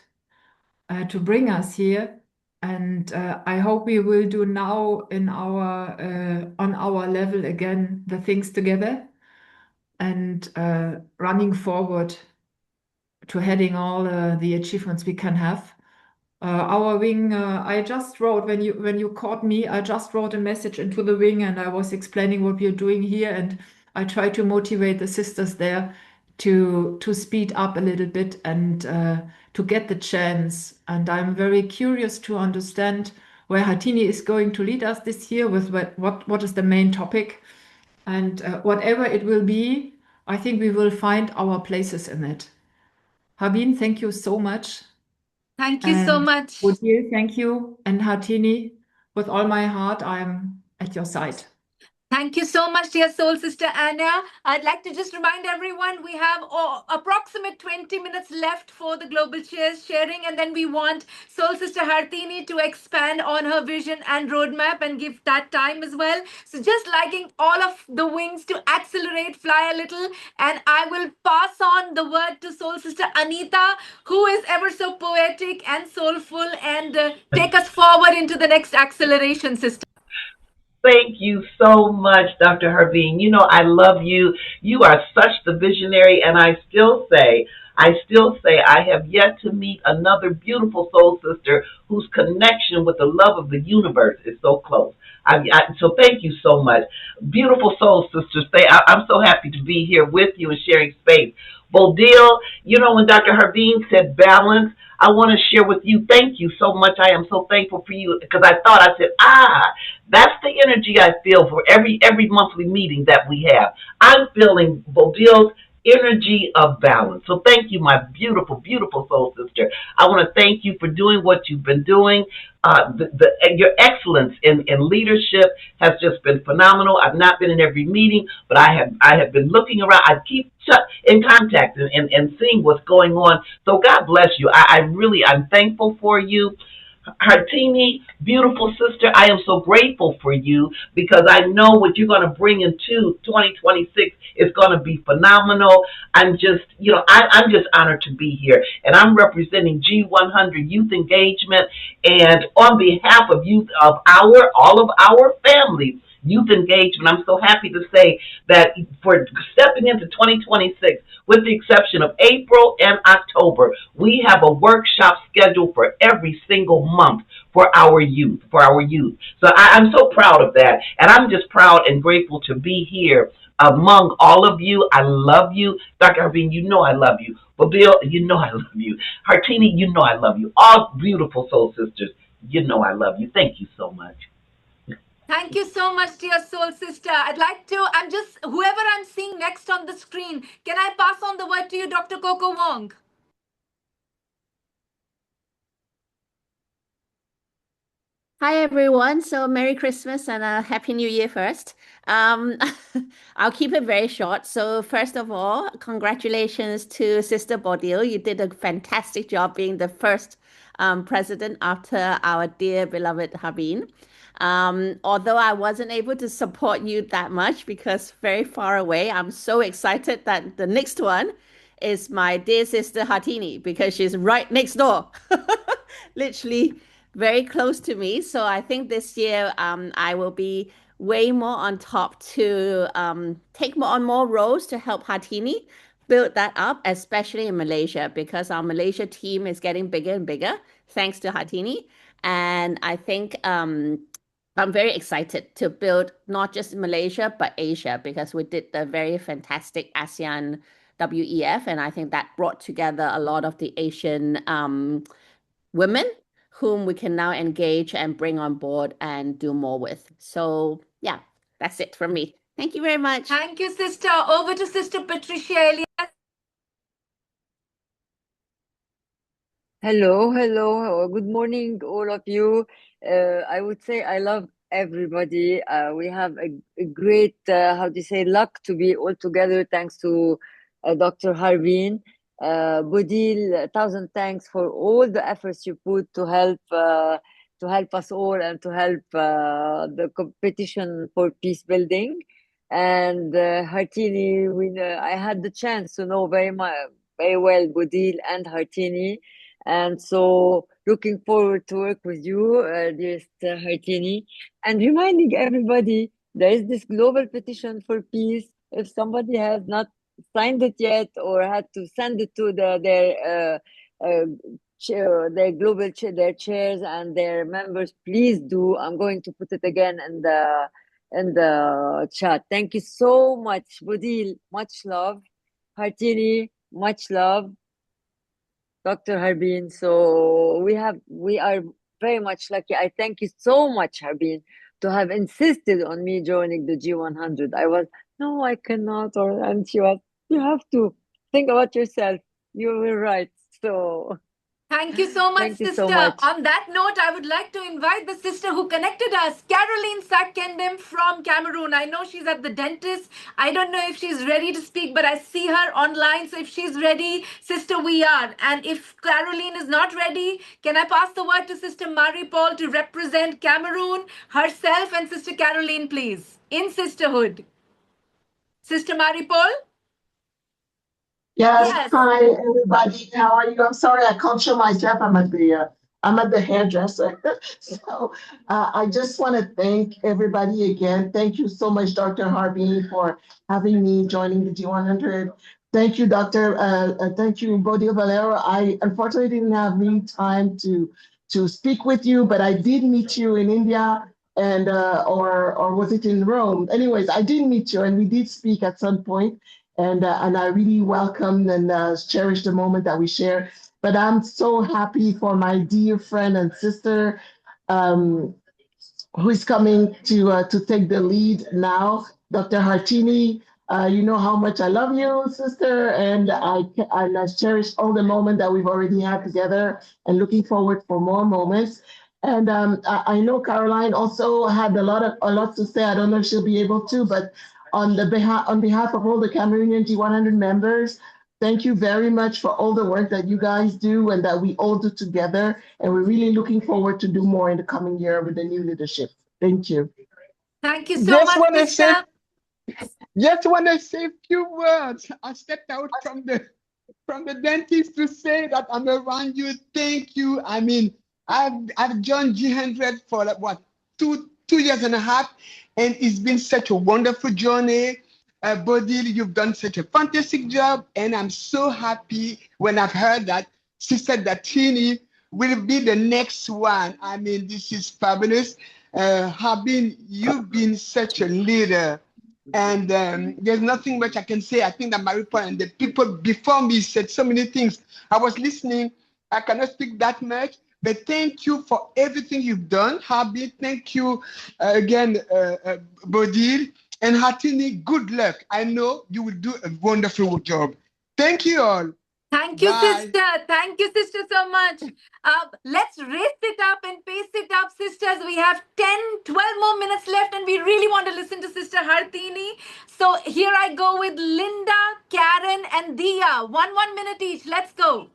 to bring us here. And I hope we will do now in on our level again the things together, and running forward to heading all the achievements we can have. Our wing, I just wrote, when you called me, I just wrote a message into the wing, and I was explaining what we're doing here, and I try to motivate the sisters there to speed up a little bit and to get the chance. And I'm very curious to understand where Hatini is going to lead us this year with what is the main topic. And whatever it will be, I think we will find our places in it. Habin, thank you so much. Thank you so And much. Bodil, thank you. And Hartini, with all my heart, I'm at your side. Thank you so much, dear soul sister Anna. I'd like to just remind everyone we have approximate 20 minutes left for the global cheers sharing, and then we want soul sister Hartini to expand on her vision and roadmap and give that time as well. So just liking all of the wings to accelerate, fly a little, and I will pass on the word to soul sister Anita, who is ever so poetic and soulful, and take us forward into the next acceleration, sister. Thank you so much, Dr. Hervine. You know, I love you. You are such the visionary, and I still say, I have yet to meet another beautiful soul sister whose connection with the love of the universe is so close. So thank you so much. Beautiful soul sisters, I'm so happy to be here with you and sharing space. Bodil, you know, when Dr. Hervine said balance, I want to share with you, thank you so much. I am so thankful for you, because I said, that's the energy I feel for every monthly meeting that we have. I'm feeling Bodil's energy of balance. So thank you, my beautiful, beautiful soul sister. I want to thank you for doing what you've been doing. Your excellence in leadership has just been phenomenal. I've not been in every meeting, but I have been looking around. I keep in contact and seeing what's going on. So God bless you. I'm thankful for you. Hartini, beautiful sister, I am so grateful for you, because I know what you're going to bring into 2026 is going to be phenomenal. I'm just honored to be here, and I'm representing G100 Youth Engagement, and on behalf of youth of all of our family. Youth engagement. I'm so happy to say that for stepping into 2026, with the exception of April and October, we have a workshop scheduled for every single month for our youth. So I'm so proud of that. And I'm just proud and grateful to be here among all of you. I love you. Dr. Arvine, you know I love you. But Bill, you know I love you. Hartini, you know I love you. All beautiful soul sisters, you know I love you. Thank you so much. Thank you so much, dear soul sister. I'd like to, whoever I'm seeing next on the screen, can I pass on the word to you, Dr. Coco Wong? Hi everyone. So Merry Christmas and a Happy New Year first. Um, I'll keep it very short. So first of all, congratulations to Sister Bodil. You did a fantastic job being the first president after our dear beloved Habin. Although I wasn't able to support you that much because very far away, I'm so excited that the next one is my dear sister Hatini because she's right next door. Literally very close to me. So I think this year I will be way more on top to take on more roles to help Hatini build that up, especially in Malaysia, because our Malaysia team is getting bigger and bigger thanks to Hatini. And I think I'm very excited to build not just Malaysia, but Asia, because we did the very fantastic ASEAN WEF. And I think that brought together a lot of the Asian women whom we can now engage and bring on board and do more with. So, yeah, that's it from me. Thank you very much. Thank you, sister. Over to Sister Patricia Elias. Hello. Good morning, all of you. I would say I love everybody. We have a great, luck to be all together thanks to Dr. Harbin. Bodil, 1,000 thanks for all the efforts you put to help us all and to help the competition for peace building. And Hartini, I had the chance to know very well Bodil and Hartini, and so looking forward to work with you, dearest Hartini, and reminding everybody there is this global petition for peace. If somebody has not signed it yet or had to send it to their chairs and their members, please do. I'm going to put it again in the chat. Thank you so much, Bodil. Much love. Hartini, much love. Dr. Harbin. So we are very much lucky. I thank you so much, Harbin, to have insisted on me joining the G100. I was, no, I cannot, and she was, you have to think about yourself. You were right. So Thank you so much, thank you sister. so much. On that note, I would like to invite the sister who connected us, Caroline Sakendem from Cameroon. I know she's at the dentist. I don't know if she's ready to speak, but I see her online. So if she's ready, sister, we are. And if Caroline is not ready, can I pass the word to Sister Marie Paul to represent Cameroon herself and Sister Caroline, please, in sisterhood? Sister Marie Paul? Yes, Yes. hi everybody. How are you? I'm sorry I can't show myself. I'm at the hairdresser. So I just want to thank everybody again. Thank you so much, Dr. Harbini, for having me joining the G100. Thank you, thank you, Bodil Valero. I unfortunately didn't have any time to speak with you, but I did meet you in India and or was it in Rome? Anyways, I did meet you and we did speak at some point, and I really welcomed and cherished the moment that we share. But I'm so happy for my dear friend and sister, um, who is coming to take the lead now, Dr. Hartini. You know how much I love you, sister, and I cherish all the moments that we've already had together, and looking forward for more moments. And I know Caroline also had a lot to say. I don't know if she'll be able to, but on behalf of all the Cameroonian G100 members, thank you very much for all the work that you guys do and that we all do together. And we're really looking forward to do more in the coming year with the new leadership. Thank you. Thank you so much, sister. Just want to say a few words. I stepped out from the dentist to say that I'm around you. Thank you. I mean, I've joined G100 for like, what, two years and a half, and it's been such a wonderful journey. Bodil, you've done such a fantastic job, and I'm so happy when I've heard that Sister Datini will be the next one. I mean, this is fabulous. Habin, you've been such a leader. And there's nothing much I can say. I think that Maripa and the people before me said so many things. I was listening. I cannot speak that much, But thank you for everything you've done, Habib. Thank you again, Bodil. And Hatini, good luck. I know you will do a wonderful job. Thank you all. Thank you, Bye. sister. Thank you, sister, so much. Let's race it up and pace it up, sisters. We have 10, 12 more minutes left, and we really want to listen to Sister Hartini. So here I go with Linda, Karen, and Dia. One minute each. Let's go.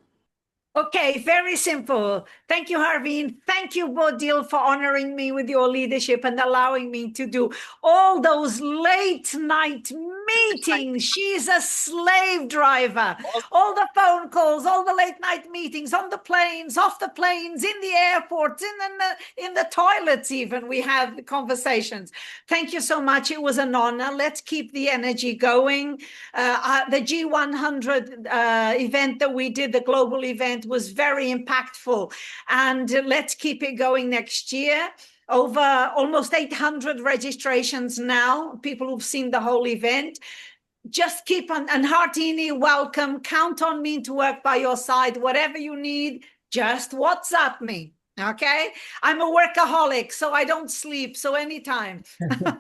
Okay, very simple. Thank you, Harveen. Thank you, Bodil, for honoring me with your leadership and allowing me to do all those late night meetings. She's a slave driver. All the phone calls, all the late night meetings on the planes, off the planes, in the airports, in the toilets even. We have conversations. Thank you so much. It was an honor. Let's keep the energy going. The G100 event that we did, the global event, was very impactful, and let's keep it going next year. Over almost 800 registrations now, people who've seen the whole event. Just keep on, and Hartini, welcome. Count on me to work by your side. Whatever you need, just WhatsApp me. Okay, I'm a workaholic, so I don't sleep, so anytime.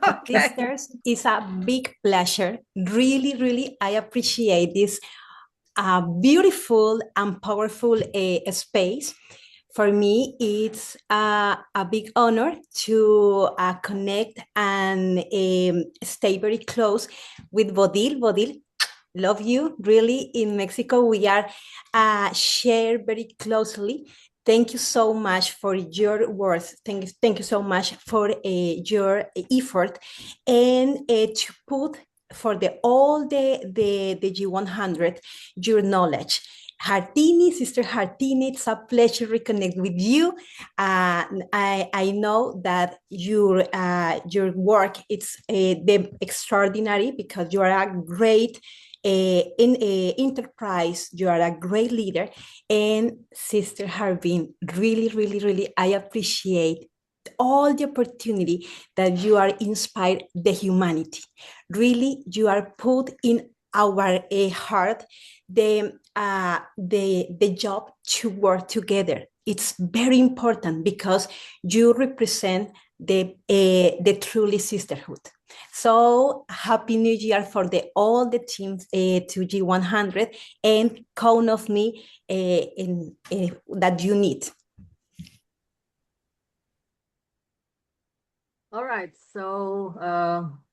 Okay. Sisters, it's a big pleasure. Really, really, I appreciate this beautiful and powerful space. For me, it's a big honor to connect and stay very close with Bodil. Bodil, love you. Really, in Mexico, we are shared very closely. Thank you so much for your words. Thank you so much for your effort and to put for all the G100 your knowledge. Hartini, Sister Hartini, it's a pleasure to reconnect with you. I know that your work it's extraordinary because you are a great in enterprise. You are a great leader, and Sister Harveen, really, really, really, I appreciate all the opportunity that you are inspired the humanity. Really, you are put in our heart the job to work together. It's very important because you represent the truly sisterhood. So happy New Year for all the teams to G100, and count of me that you need. All right. So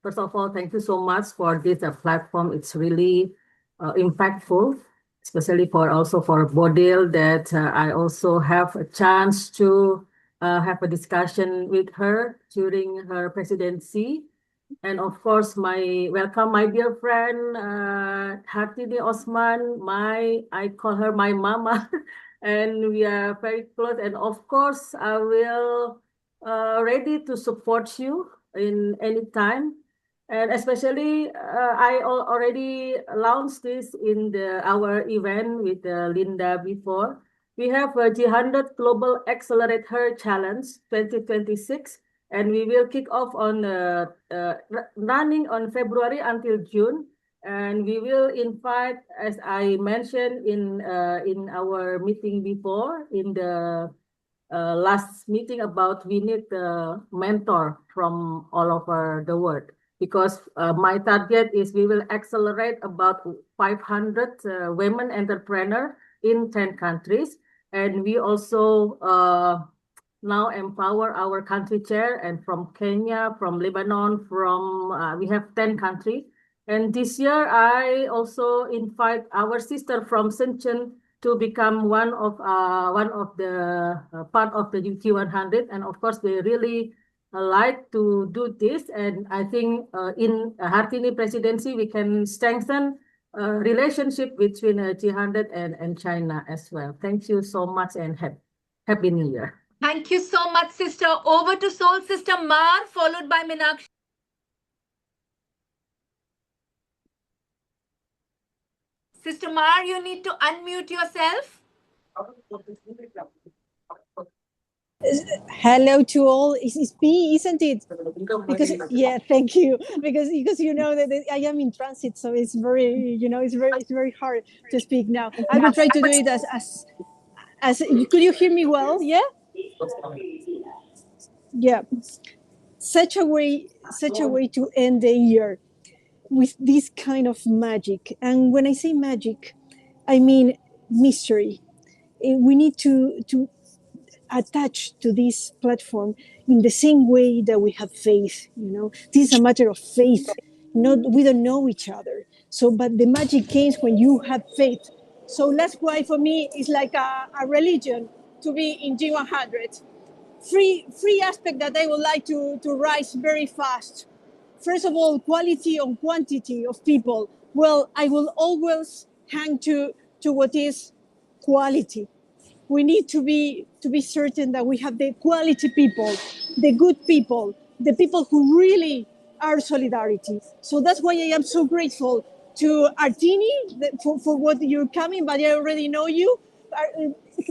first of all, thank you so much for this platform. It's really impactful, especially also for Bodil, that I also have a chance to have a discussion with her during her presidency. And of course, welcome my dear friend Hartini Osman. I call her my mama, and we are very close. And of course, I will ready to support you in any time. And especially, I already launched this in our event with Linda before. We have a G100 Global Accelerate Her Challenge 2026, and we will kick off on running on February until June. And we will invite, as I mentioned in our meeting before, in the last meeting, about we need a mentor from all over the world, because my target is we will accelerate about 500 women entrepreneurs in 10 countries. And we also now empower our country chair, and from Kenya, from Lebanon, we have 10 countries. And this year, I also invite our sister from Shenzhen to become one of the part of the G100. And of course, they really like to do this. And I think in Hartini presidency, we can strengthen relationship between G100 and China as well. Thank you so much, and Happy New Year. Thank you so much, sister. Over to Soul Sister Mar, followed by Meenakshi. Sister Mar, you need to unmute yourself. Hello to all. It's me, isn't it? Because yeah, thank you. Because you know that I am in transit, so it's very it's very hard to speak now. I will try to do it as as could you hear me well? Yeah. Yeah. Such a way to end the year with this kind of magic. And when I say magic, I mean mystery. We need to attach to this platform in the same way that we have faith. This is a matter of faith. Not we don't know each other. So, but the magic comes when you have faith. So that's why for me it's like a religion to be in G100. Three aspect that I would like to rise very fast. First of all, quality or quantity of people. Well, I will always hang to what is quality. We need to be certain that we have the quality people, the good people, the people who really are solidarity. So that's why I am so grateful to Artini for what you're coming, but I already know you.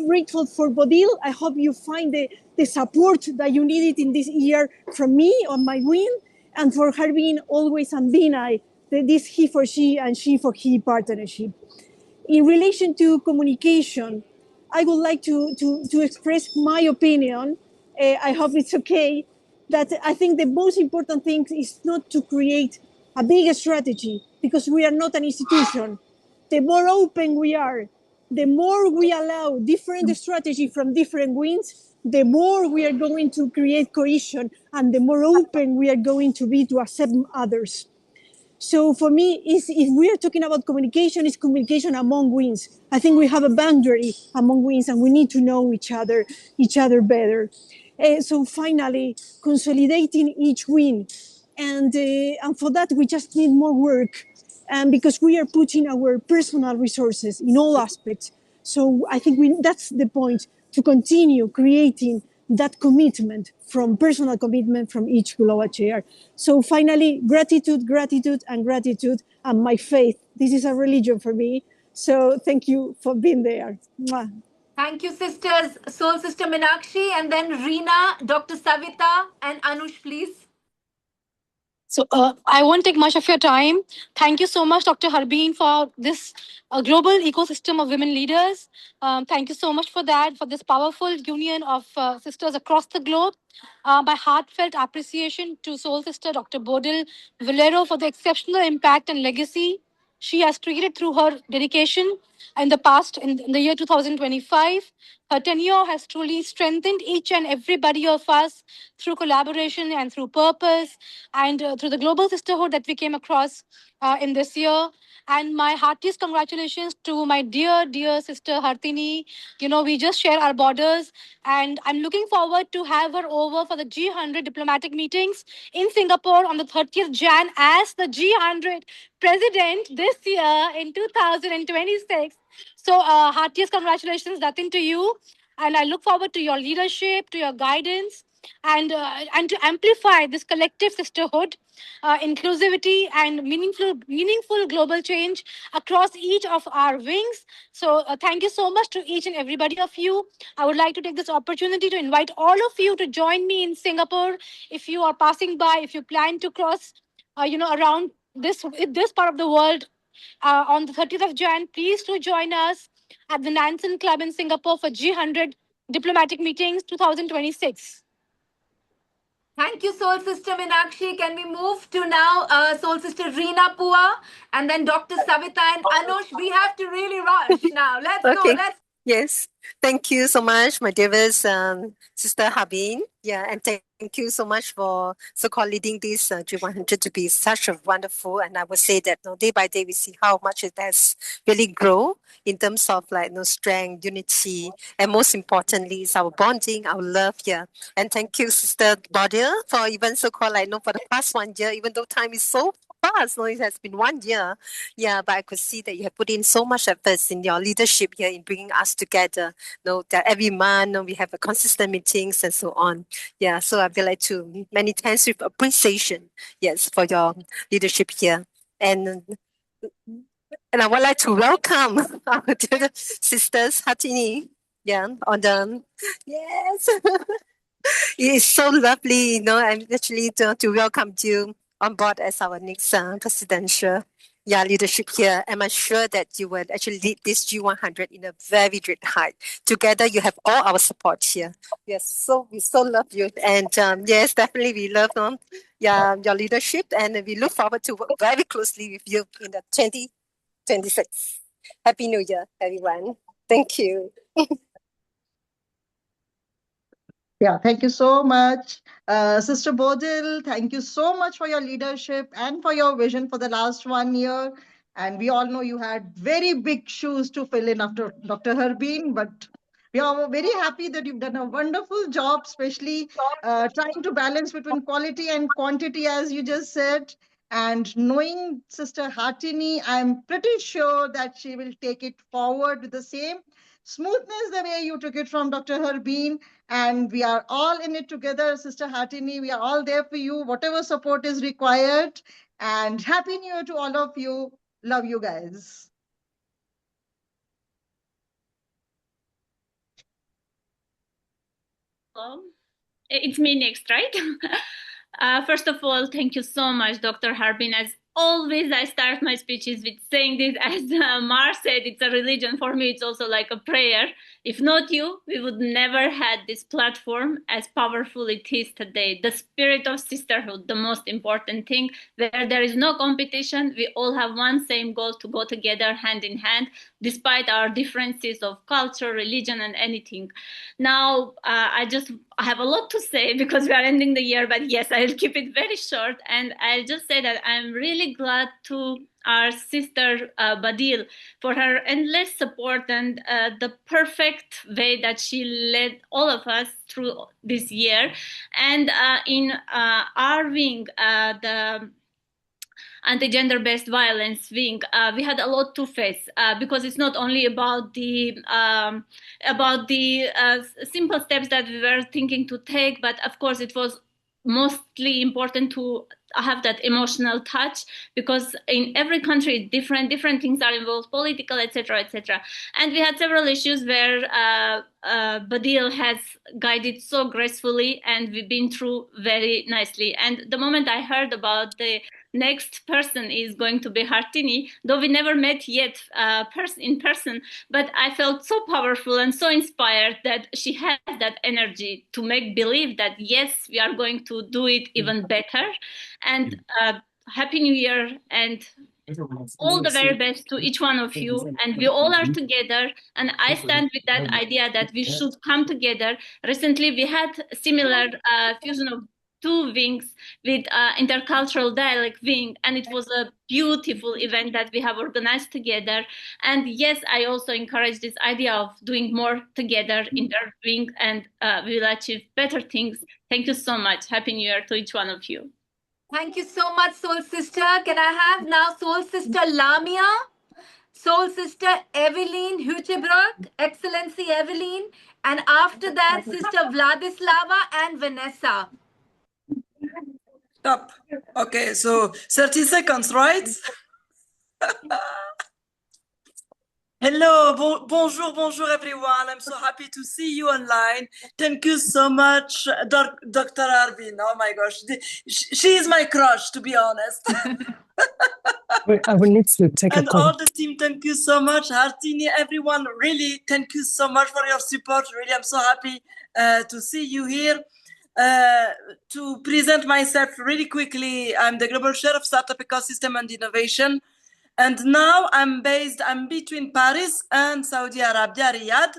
Grateful for Bodil. I hope you find the support that you needed in this year from me on my win, and for her being always and being this he for she and she for he partnership. In relation to communication, I would like to express my opinion. I hope it's okay. That I think the most important thing is not to create a big strategy because we are not an institution. The more open we are, the more we allow different strategy from different wings, the more we are going to create cohesion and the more open we are going to be to accept others. So for me, if we are talking about communication, it's communication among wins. I think we have a boundary among wins, and we need to know each other better. So finally, consolidating each win, and for that we just need more work, and because we are putting our personal resources in all aspects. So I think that's the point, to continue creating that commitment, from personal commitment from each global chair. So finally, gratitude, gratitude, and gratitude, and my faith. This is a religion for me. So thank you for being there. Mwah. Thank you, sisters. Soul Sister Minakshi, and then Reena, Dr. Savita, and Anush, please. So I won't take much of your time. Thank you so much, Dr. Harbeen, for this global ecosystem of women leaders. Thank you so much for that, for this powerful union of sisters across the globe. My heartfelt appreciation to Soul Sister Dr. Bodil Valero for the exceptional impact and legacy she has created through her dedication in the past, in the year 2025. Her tenure has truly strengthened each and everybody of us through collaboration and through purpose, and through the global sisterhood that we came across in this year. And my heartiest congratulations to my dear, dear sister Hartini. We just share our borders, and I'm looking forward to have her over for the G100 diplomatic meetings in Singapore on the 30th Jan as the G100 president this year in 2026. So, heartiest congratulations, Datin, to you. And I look forward to your leadership, to your guidance, and to amplify this collective sisterhood, inclusivity, and meaningful global change across each of our wings. So, thank you so much to each and everybody of you. I would like to take this opportunity to invite all of you to join me in Singapore. If you are passing by, if you plan to cross, around this part of the world on the 30th of Jan, please do join us at the Nansen Club in Singapore for G100 diplomatic meetings 2026. Thank you, Soul Sister Minakshi. Can we move to now Soul Sister Reena Pua and then Dr. Savita and Anush? We have to really rush now. Let's go. Okay. Let's. Yes. Thank you so much, my dearest Sister Habin. Yeah, and thank you so much for so-called leading this G100 to be such a wonderful. And I would say that day by day we see how much it has really grown in terms of strength, unity, and most importantly is our bonding, our love here. And thank you, Sister Bodil, for even so-called for the past 1 year, even though time is so fast. No, it has been 1 year. Yeah, but I could see that you have put in so much efforts in your leadership here in bringing us together. That every month we have a consistent meetings and so on. Yeah, so I would like to many thanks with appreciation. Yes, for your leadership here. And I would like to welcome our dear sisters Hatini. Yeah, on the yes. It is so lovely, I'm actually to welcome you on board as our next presidential. leadership here. And I'm sure that you will actually lead this G100 in a very great height. Together, you have all our support here. Yes, we so love you. And yes, definitely we love your leadership, and we look forward to work very closely with you in the 2026. Happy New Year, everyone. Thank you. Yeah, thank you so much. Sister Bodil, thank you so much for your leadership and for your vision for the last 1 year. And we all know you had very big shoes to fill in after Dr. Harbeen, but we are very happy that you've done a wonderful job, especially trying to balance between quality and quantity, as you just said. And knowing Sister Hatini, I'm pretty sure that she will take it forward with the same smoothness the way you took it from Dr. Harbeen. And we are all in it together, Sister Hatini. We are all there for you, whatever support is required. And Happy New Year to all of you. Love you guys. It's me next, right? First of all, thank you so much, Dr. Harbin. As always, I start my speeches with saying this, as Mar said, it's a religion. For me, it's also like a prayer. If not you, we would never had this platform as powerful it is today. The spirit of sisterhood, the most important thing, where there is no competition. We all have one same goal, to go together hand in hand, despite our differences of culture, religion, and anything. Now, I have a lot to say because we are ending the year, but yes, I'll keep it very short. And I'll just say that I'm really glad to our sister Badil for her endless support and the perfect way that she led all of us through this year. And in our wing, the anti-gender-based violence wing, we had a lot to face because it's not only about the simple steps that we were thinking to take, but of course it was mostly important to have that emotional touch, because in every country different things are involved, political, etc., etc. And we had several issues where Badil has guided so gracefully, and we've been through very nicely. And the moment I heard about the next person is going to be Hartini, though we never met yet in person, but I felt so powerful and so inspired that she has that energy to make believe that yes, we are going to do it even better. And Happy New Year, and all the very best to each one of you. And we all are together, and I stand with that idea that we should come together. Recently we had similar fusion of two wings with intercultural dialogue wing, and it was a beautiful event that we have organized together. And yes, I also encourage this idea of doing more together interwing, and we will achieve better things. Thank you so much. Happy New Year to each one of you. Thank you so much, Soul Sister. Can I have now Soul Sister Lamia, Soul Sister Evelyn Huchebrook, Excellency Evelyn, and after that, Sister Vladislava and Vanessa. Stop. Okay, so 30 seconds, right? Hello, bonjour everyone. I'm so happy to see you online. Thank you so much, Dr. Arvin. Oh my gosh, she is my crush, to be honest. Wait, I will need to take and a call. all the team, thank you so much. Hartini, everyone, really, thank you so much for your support. Really, I'm so happy to see you here. To present myself really quickly, I'm the Global Chair of Startup Ecosystem and Innovation. And now I'm between Paris and Saudi Arabia, Riyadh.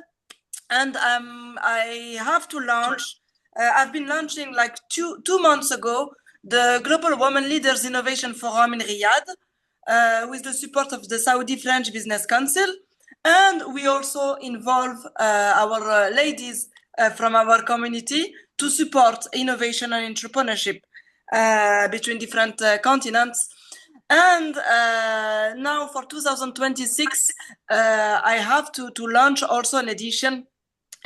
And I have to launch, I've been launching like two months ago, the Global Women Leaders Innovation Forum in Riyadh, with the support of the Saudi French Business Council. And we also involve our ladies from our community to support innovation and entrepreneurship between different continents. And now for 2026, I have to launch also an edition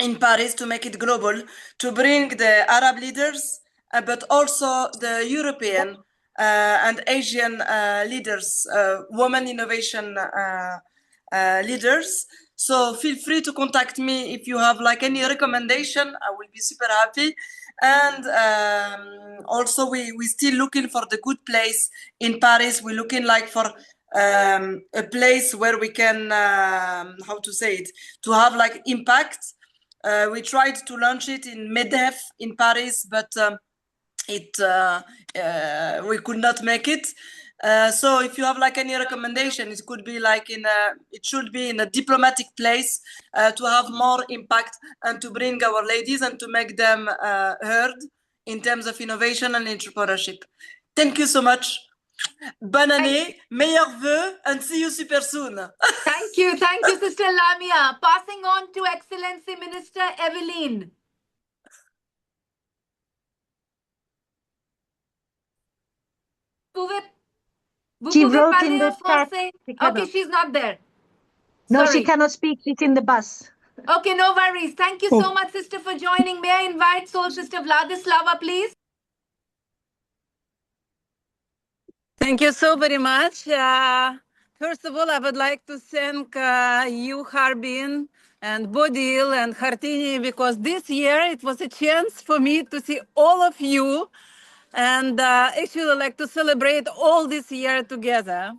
in Paris to make it global, to bring the Arab leaders, but also the European and Asian leaders, women innovation leaders. So feel free to contact me if you have like any recommendation. I will be super happy. And also we still looking for the good place in Paris. We're looking like for a place where we can, how to say it, to have like impact. We tried to launch it in MEDEF in Paris, but we could not make it. So if you have like any recommendation, it could be like it should be in a diplomatic place to have more impact and to bring our ladies and to make them heard in terms of innovation and entrepreneurship. Thank you so much. Bonne année, meilleurs vœux, and see you super soon. Thank you, Sister Lamia. Passing on to Excellency Minister Evelyn. She wrote in the chat. Okay, she's not there. No, Sorry. she cannot speak. She's in the bus. Okay, no worries. Thank you so much, sister, for joining. May I invite Soul Sister Vladislava, please? Thank you so very much. First of all, I would like to thank you, Harbin, and Bodil, and Hartini, because this year it was a chance for me to see all of you and actually like to celebrate all this year together.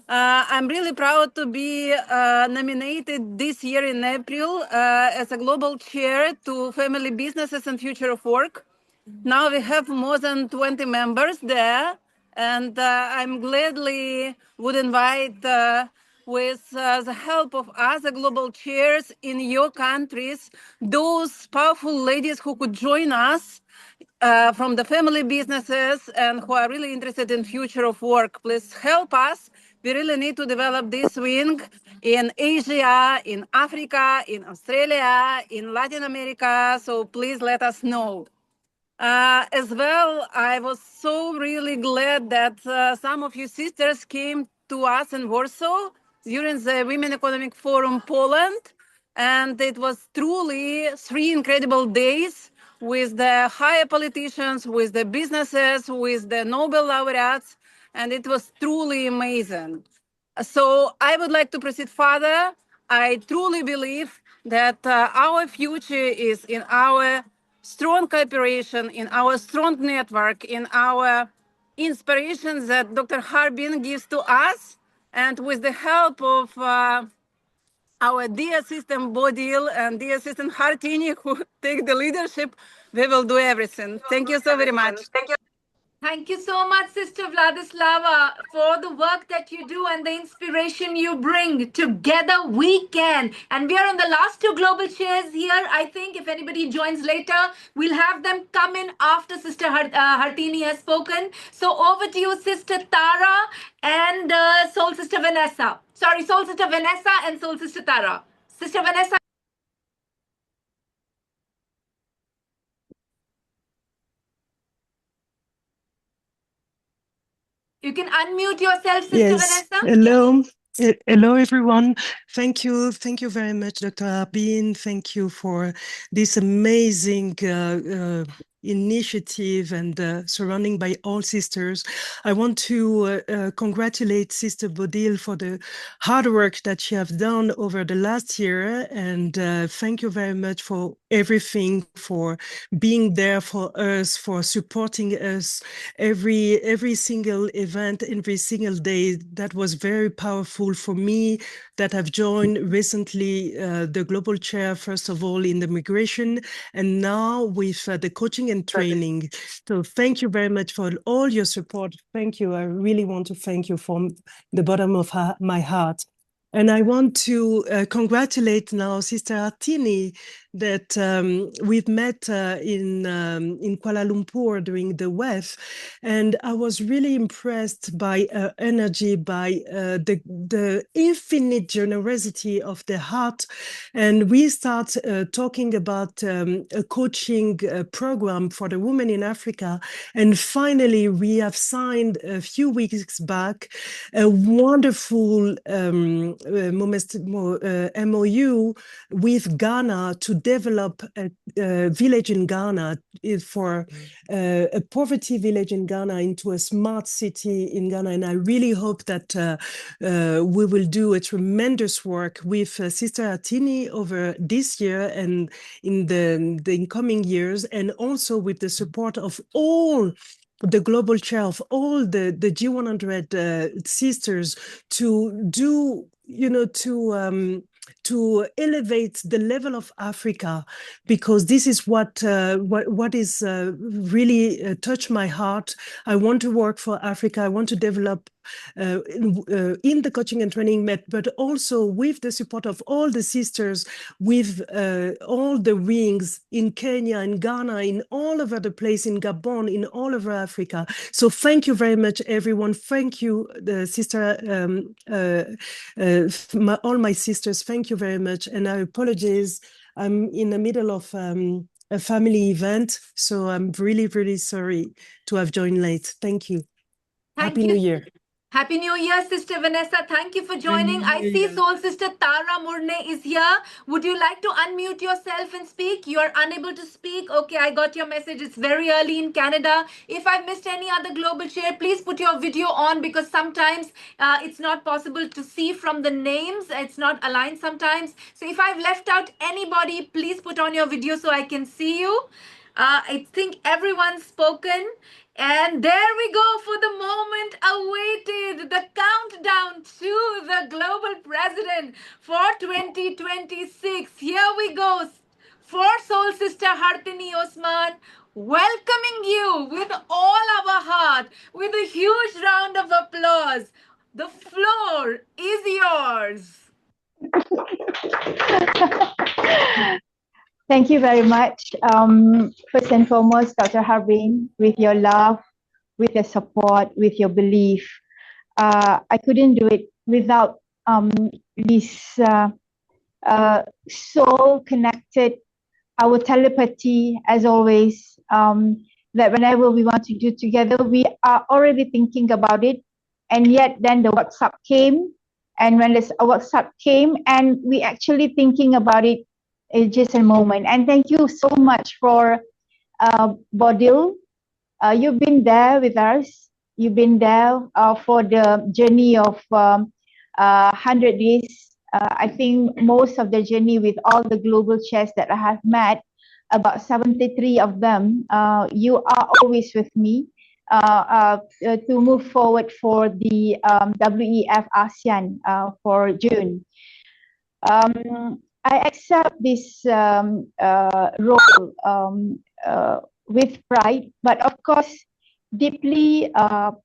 I'm really proud to be nominated this year in April as a global chair to Family Businesses and Future of Work. Now we have more than 20 members there, and I'm gladly would invite with the help of other global chairs in your countries, those powerful ladies who could join us from the family businesses and who are really interested in future of work. Please help us. We really need to develop this wing in Asia, in Africa, in Australia, in Latin America. So please let us know. As well, I was so really glad that some of you sisters came to us in Warsaw during the Women Economic Forum Poland. And it was truly 3 incredible days with the higher politicians, with the businesses, with the Nobel laureates. And it was truly amazing. So I would like to proceed further. I truly believe that our future is in our strong cooperation, in our strong network, in our inspirations that Dr. Harbin gives to us, and with the help of our dear assistant Bodil and dear assistant Hartini, who take the leadership, we will do everything. Thank you so very much. Thank you so much, Sister Vladislava, for the work that you do and the inspiration you bring. Together we can. And we are on the last 2 global chairs here. I think if anybody joins later, we'll have them come in after Sister Hartini has spoken. So over to you, Sister Tara and Soul Sister Vanessa. Sorry, Soul Sister Vanessa and Soul Sister Tara. Sister Vanessa. You can unmute yourself, Sister Vanessa. Hello. Hello, everyone. Thank you very much, Dr. Arbin. Thank you for this amazing initiative and surrounding by all sisters. I want to congratulate Sister Bodil for the hard work that she has done over the last year, and thank you very much for everything, for being there for us, for supporting us every single event, every single day. That was very powerful for me, that have joined recently the global chair, first of all in the migration, and now with the coaching and training. So thank you very much for all your support. Thank you. I really want to thank you from the bottom of my heart. And I want to congratulate now Sister Artini, that we've met in Kuala Lumpur during the WEF, and I was really impressed by her energy, by the infinite generosity of the heart. And we start talking about a coaching program for the women in Africa, and finally we have signed a few weeks back a wonderful MOU with Ghana to develop a village in Ghana for a poverty village in Ghana into a smart city in Ghana. And I really hope that we will do a tremendous work with Sister Atini over this year and in the incoming years, and also with the support of all the global chair of all the G100 sisters to do, to elevate the level of Africa, because this is what is really touched my heart. I want to work for Africa. I want to develop in the coaching and training but also with the support of all the sisters, with all the wings in Kenya, in Ghana, in all over the place, in Gabon, in all over Africa. So thank you very much, everyone. Thank you, the sister, all my sisters. Thank you very much. And I apologize. I'm in the middle of a family event, so I'm really, really sorry to have joined late. Thank you. Happy New Year. Happy New Year, Sister Vanessa. Thank you for joining. I see Soul Sister Tara Murne is here. Would you like to unmute yourself and speak? You are unable to speak. Okay, I got your message. It's very early in Canada. If I've missed any other global share, please put your video on, because sometimes it's not possible to see from the names. It's not aligned sometimes. So if I've left out anybody, please put on your video so I can see you. I think everyone's spoken. And there we go for the moment awaited, the countdown to the global president for 2026. Here we go. For Soul Sister Hartini Osman, welcoming you with all our heart, with a huge round of applause. The floor is yours. Thank you very much. First and foremost, Dr. Harbin, with your love, with your support, with your belief. I couldn't do it without this soul connected, our telepathy, as always, that whenever we want to do together, we are already thinking about it. And yet then the WhatsApp came, and when this WhatsApp came, and we actually thinking about it in just a moment. And thank you so much for Bodil. You've been there with us. You've been there for the journey of 100 days. I think most of the journey with all the global chairs that I have met, about 73 of them, you are always with me to move forward for the WEF ASEAN for June. I accept this role with pride, but of course, deeply,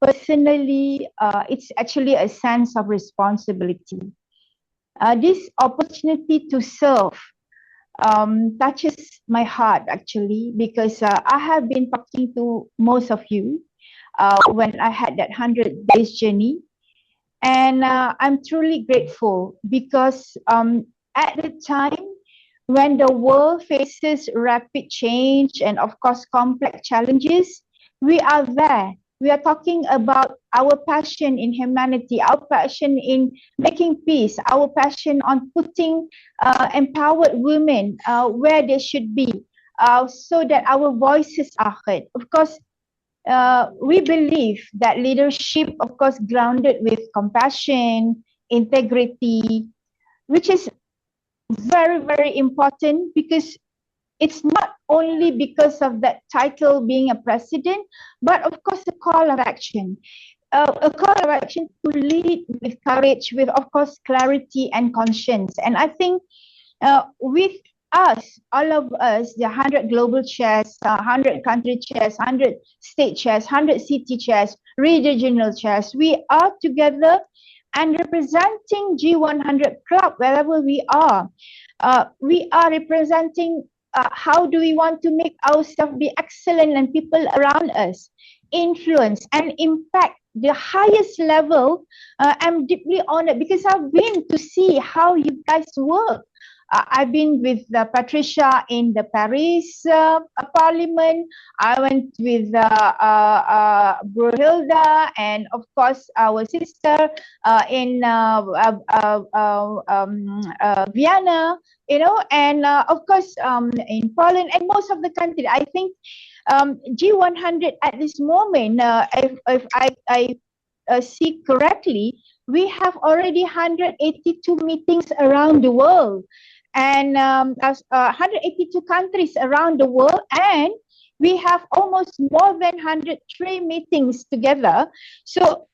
personally, it's actually a sense of responsibility. This opportunity to serve touches my heart, actually, because I have been talking to most of you when I had that 100 days journey. And I'm truly grateful because at the time when the world faces rapid change and of course complex challenges, we are there. We are talking about our passion in humanity, our passion in making peace, our passion on putting empowered women where they should be, so that our voices are heard. Of course, we believe that leadership, of course, grounded with compassion, integrity, which is very, very important, because it's not only because of that title being a president, but of course a call of action. A call of action to lead with courage, with of course clarity and conscience. And I think with us, all of us, the 100 global chairs, 100 country chairs, 100 state chairs, 100 city chairs, regional chairs, we are together and representing G100 Club wherever we are. We are representing how do we want to make ourselves be excellent and people around us influence and impact the highest level. I'm deeply honored because I've been to see how you guys work. I've been with Patricia in the Paris Parliament. I went with Brunhilde and of course our sister in Vienna, you know, and of course in Poland and most of the country. I think G100 at this moment, if I see correctly, we have already 182 meetings around the world, and 182 countries around the world, and We have almost more than 103 meetings together. So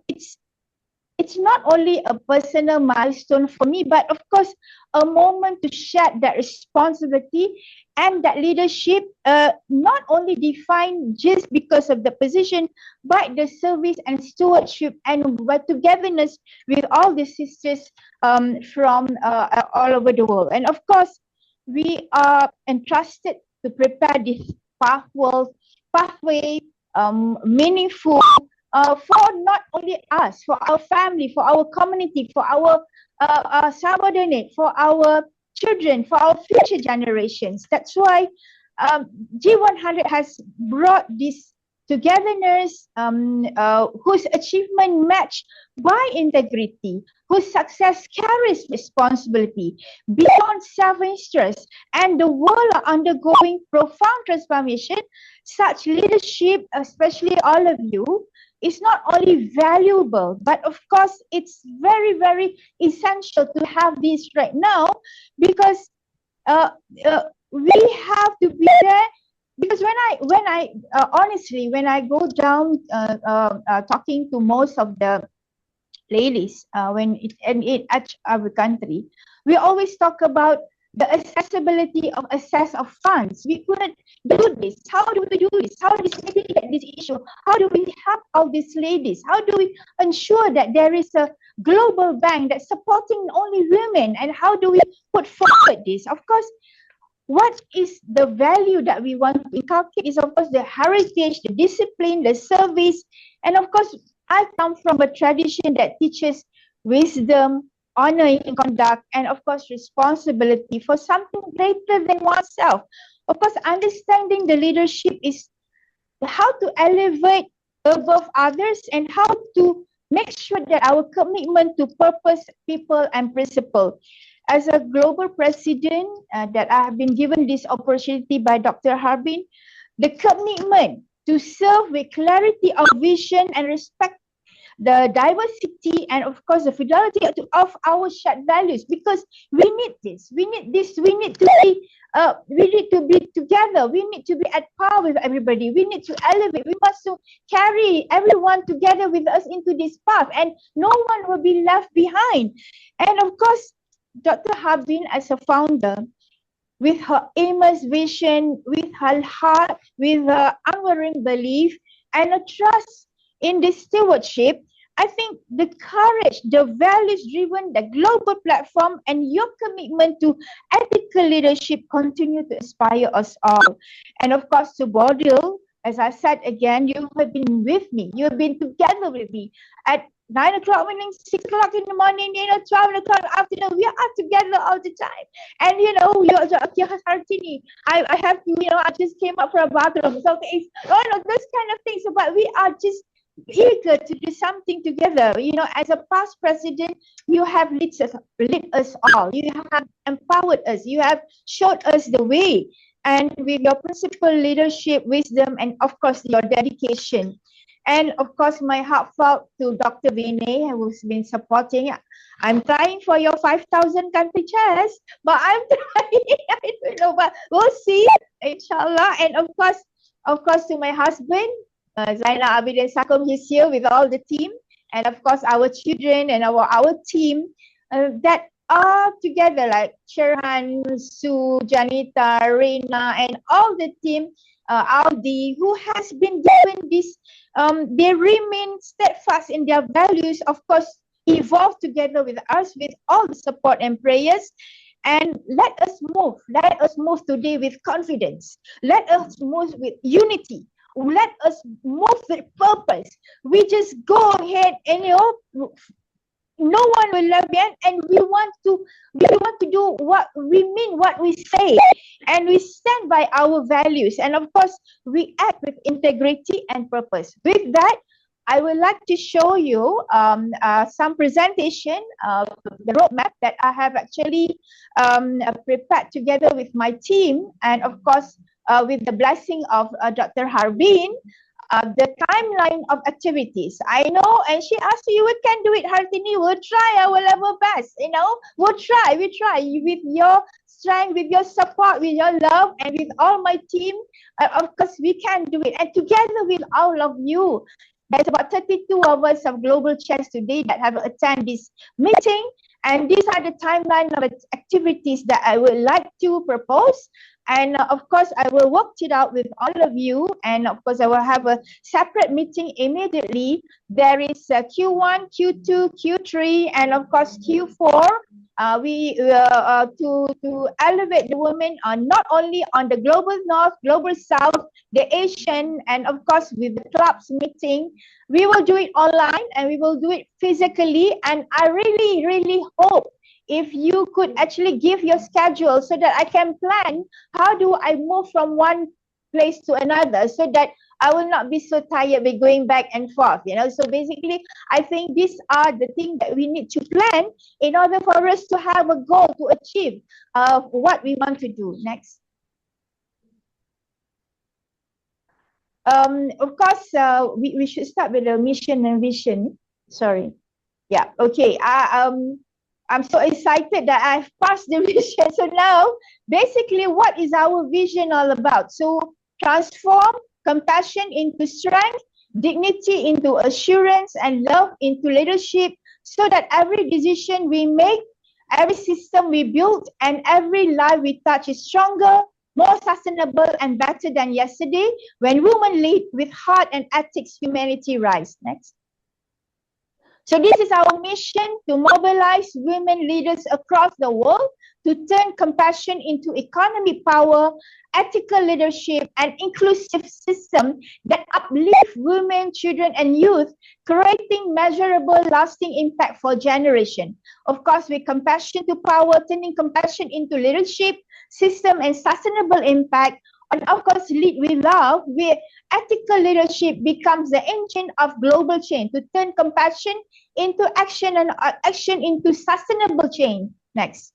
it's not only a personal milestone for me, but of course, a moment to share that responsibility and that leadership, not only defined just because of the position, but the service and stewardship and togetherness with all the sisters from all over the world. And of course, we are entrusted to prepare this pathway, meaningful for not only us, for our family, for our community, for our subordinate, for our children, for our future generations. That's why G100 has brought this togetherness, whose achievement matched by integrity, whose success carries responsibility beyond self-interest, and the world are undergoing profound transformation. Such leadership, especially all of you, is not only valuable, but of course it's very, very essential to have this right now, because we have to be there. Because when I honestly, when I go down talking to most of the ladies at our country, we always talk about the accessibility of access of funds. We couldn't do this. How do we do this? How do we mitigate this issue? How do we help all these ladies? How do we ensure that there is a global bank that's supporting only women? And how do we put forward this? Of course, what is the value that we want to inculcate is, of course, the heritage, the discipline, the service. And of course, I come from a tradition that teaches wisdom, honor in conduct, and of course, responsibility for something greater than oneself. Of course, understanding the leadership is how to elevate above others and how to make sure that our commitment to purpose, people, and principle. As a global president, that I have been given this opportunity by Dr. Harbin, the commitment to serve with clarity of vision and respect the diversity and of course the fidelity of our shared values, because we need this, we need to be together, we need to be at par with everybody, we need to elevate, we must to carry everyone together with us into this path, and no one will be left behind. And of course, Dr. Harbin as a founder, with her immense vision, with her heart, with her unwavering belief and a trust in this stewardship, I think the courage, the values-driven, the global platform, and your commitment to ethical leadership continue to inspire us all. And of course, to Bodil, as I said again, you have been with me. You have been together with me at 9 o'clock morning, 6 o'clock in the morning, 12 o'clock afternoon. We are together all the time. And you're Hartini. I have to, I just came up from a bathroom. So it's those kind of things. But we are just eager to do something together. As a past president, you have led us all. You have empowered us. You have showed us the way. And with your principal leadership, wisdom, and of course, your dedication. And of course, my heartfelt to Dr. Vinay, who's been supporting. I'm trying for your 5,000 country chairs, but I'm trying. I don't know, but we'll see, inshallah. And of course, to my husband, Zainal Abidin Sakum, he's here with all the team. And of course, our children and our team that are together, like Sherhan, Sue, Janita, Reina, and all the team, Aldi, who has been given this, they remain steadfast in their values, of course, evolve together with us with all the support and prayers. And let us move today with confidence. Let us move with unity. Let us move with purpose. We just go ahead and no one will love you, and we want to do what we mean, what we say, and we stand by our values, and of course we act with integrity and purpose. With that, I would like to show you some presentation of the roadmap that I have actually prepared together with my team, and of course with the blessing of Dr. Harbin. The timeline of activities. I know, and she asked you, we can do it, Hartini. We'll try our level best, we'll try. We try with your strength, with your support, with your love, and with all my team, of course, we can do it. And together with all of you, there's about 32 of us of Global Chairs today that have attended this meeting. And these are the timeline of activities that I would like to propose. And of course, I will work it out with all of you. And of course, I will have a separate meeting immediately. There is Q1, Q2, Q3, and of course, Q4. To elevate the women on not only on the global north, global south, the Asian, and of course with the clubs meeting. We will do it online and we will do it physically. And I really, really hope if you could actually give your schedule so that I can plan how do I move from one place to another so that I will not be so tired with going back and forth, So basically, I think these are the things that we need to plan in order for us to have a goal to achieve what we want to do. Next. Of course, we should start with the mission and vision. Sorry. Yeah, okay. I'm so excited that I've passed the vision. So now, basically, what is our vision all about? So transform compassion into strength, dignity into assurance, and love into leadership so that every decision we make, every system we build, and every life we touch is stronger, more sustainable, and better than yesterday. When women lead with heart and ethics, humanity rise. Next. So this is our mission to mobilize women leaders across the world to turn compassion into economic power, ethical leadership, and inclusive system that uplift women, children, and youth, creating measurable, lasting impact for generation. Of course, with compassion to power, turning compassion into leadership, system, and sustainable impact. And of course, lead with love, where ethical leadership becomes the engine of global change to turn compassion into action and action into sustainable change. Next.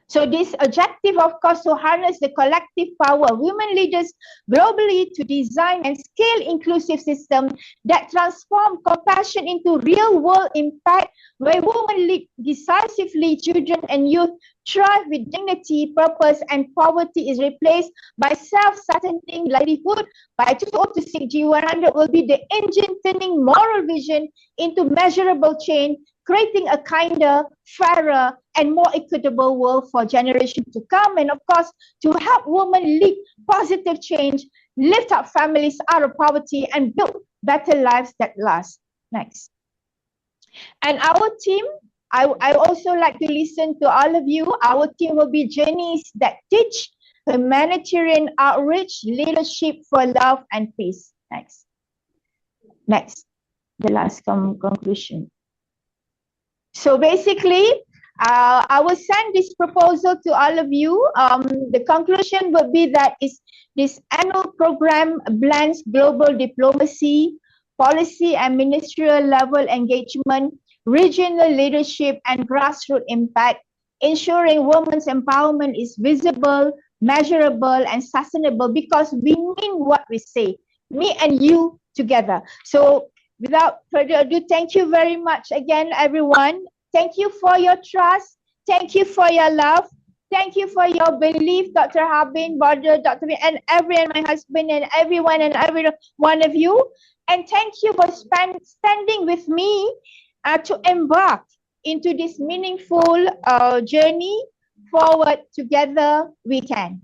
So this objective, of course, to harness the collective power of women leaders globally to design and scale inclusive systems that transform compassion into real-world impact, where women lead decisively, children and youth thrive with dignity, purpose, and poverty is replaced by self-sustaining livelihood. By 2026, G100 will be the engine turning moral vision into measurable change, creating a kinder, fairer, and more equitable world for generations to come. And of course, to help women lead positive change, lift up families out of poverty, and build better lives that last. Next. And our team, I also like to listen to all of you. Our team will be journeys that teach humanitarian outreach, leadership for love and peace. Next. Next. The last conclusion. So basically, I will send this proposal to all of you. The conclusion would be that this annual program blends global diplomacy, policy and ministerial level engagement, regional leadership, and grassroots impact, ensuring women's empowerment is visible, measurable, and sustainable because we mean what we say, me and you together. So without further ado, thank you very much again, everyone. Thank you for your trust. Thank you for your love. Thank you for your belief, Dr. Harbin, Border, Dr. and my husband, and everyone and every one of you. And thank you for standing with me to embark into this meaningful journey forward. Together we can.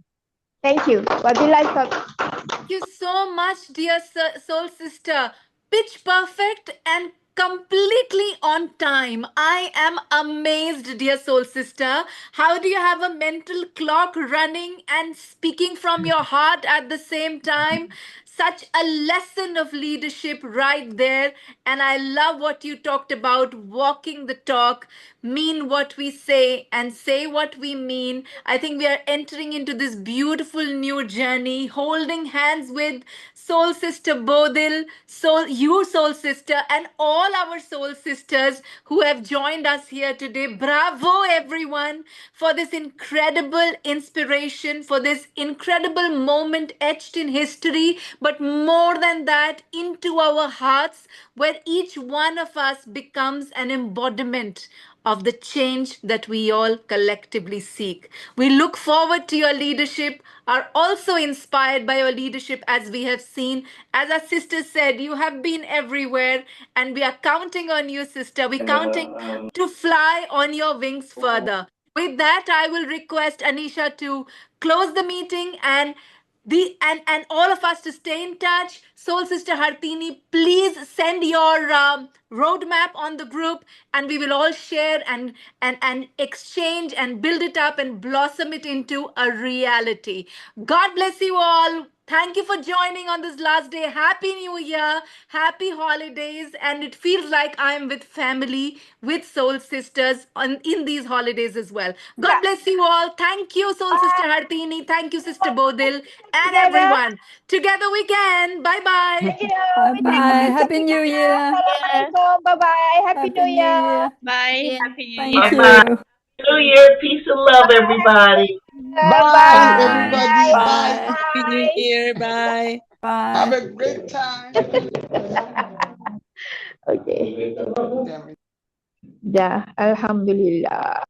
Thank you. Thank you so much, dear soul sister. Pitch perfect and completely on time. I am amazed, dear soul sister. How do you have a mental clock running and speaking from your heart at the same time? Such a lesson of leadership right there. And I love what you talked about, walking the talk, mean what we say and say what we mean. I think we are entering into this beautiful new journey, holding hands with soul sister Bodil, soul sister, and all our soul sisters who have joined us here today. Bravo, everyone, for this incredible inspiration, for this incredible moment etched in history, but more than that, into our hearts, where each one of us becomes an embodiment of the change that we all collectively seek. We look forward to your leadership, are also inspired by your leadership as we have seen. As our sister said, you have been everywhere, and we are counting on you, sister. We're counting to fly on your wings further. With that, I will request Anisha to close the meeting and all of us to stay in touch. Soul Sister Hartini, please send your roadmap on the group, and we will all share and exchange and build it up and blossom it into a reality. God bless you all. Thank you for joining on this last day. Happy New Year, happy holidays, and it feels like I'm with family, with Soul Sisters in these holidays as well. God bless you all. Thank you, Soul Sister Hartini. Thank you, Sister Bodil, and Together. everyone. Together we can. Bye bye. Thank you. Bye Thank you, bye. Sister Happy New Christina. Year. Assalamualaikum. Bye-bye. Happy Happy New New Year. Year. Bye. Happy New Year. Thank Bye bye. you. New Year, peace and love, everybody. Bye, Bye. everybody. Bye. Bye. Bye. Happy New Bye. Year. Bye. Have Bye. a great time. Okay. Damn it. Yeah, Alhamdulillah.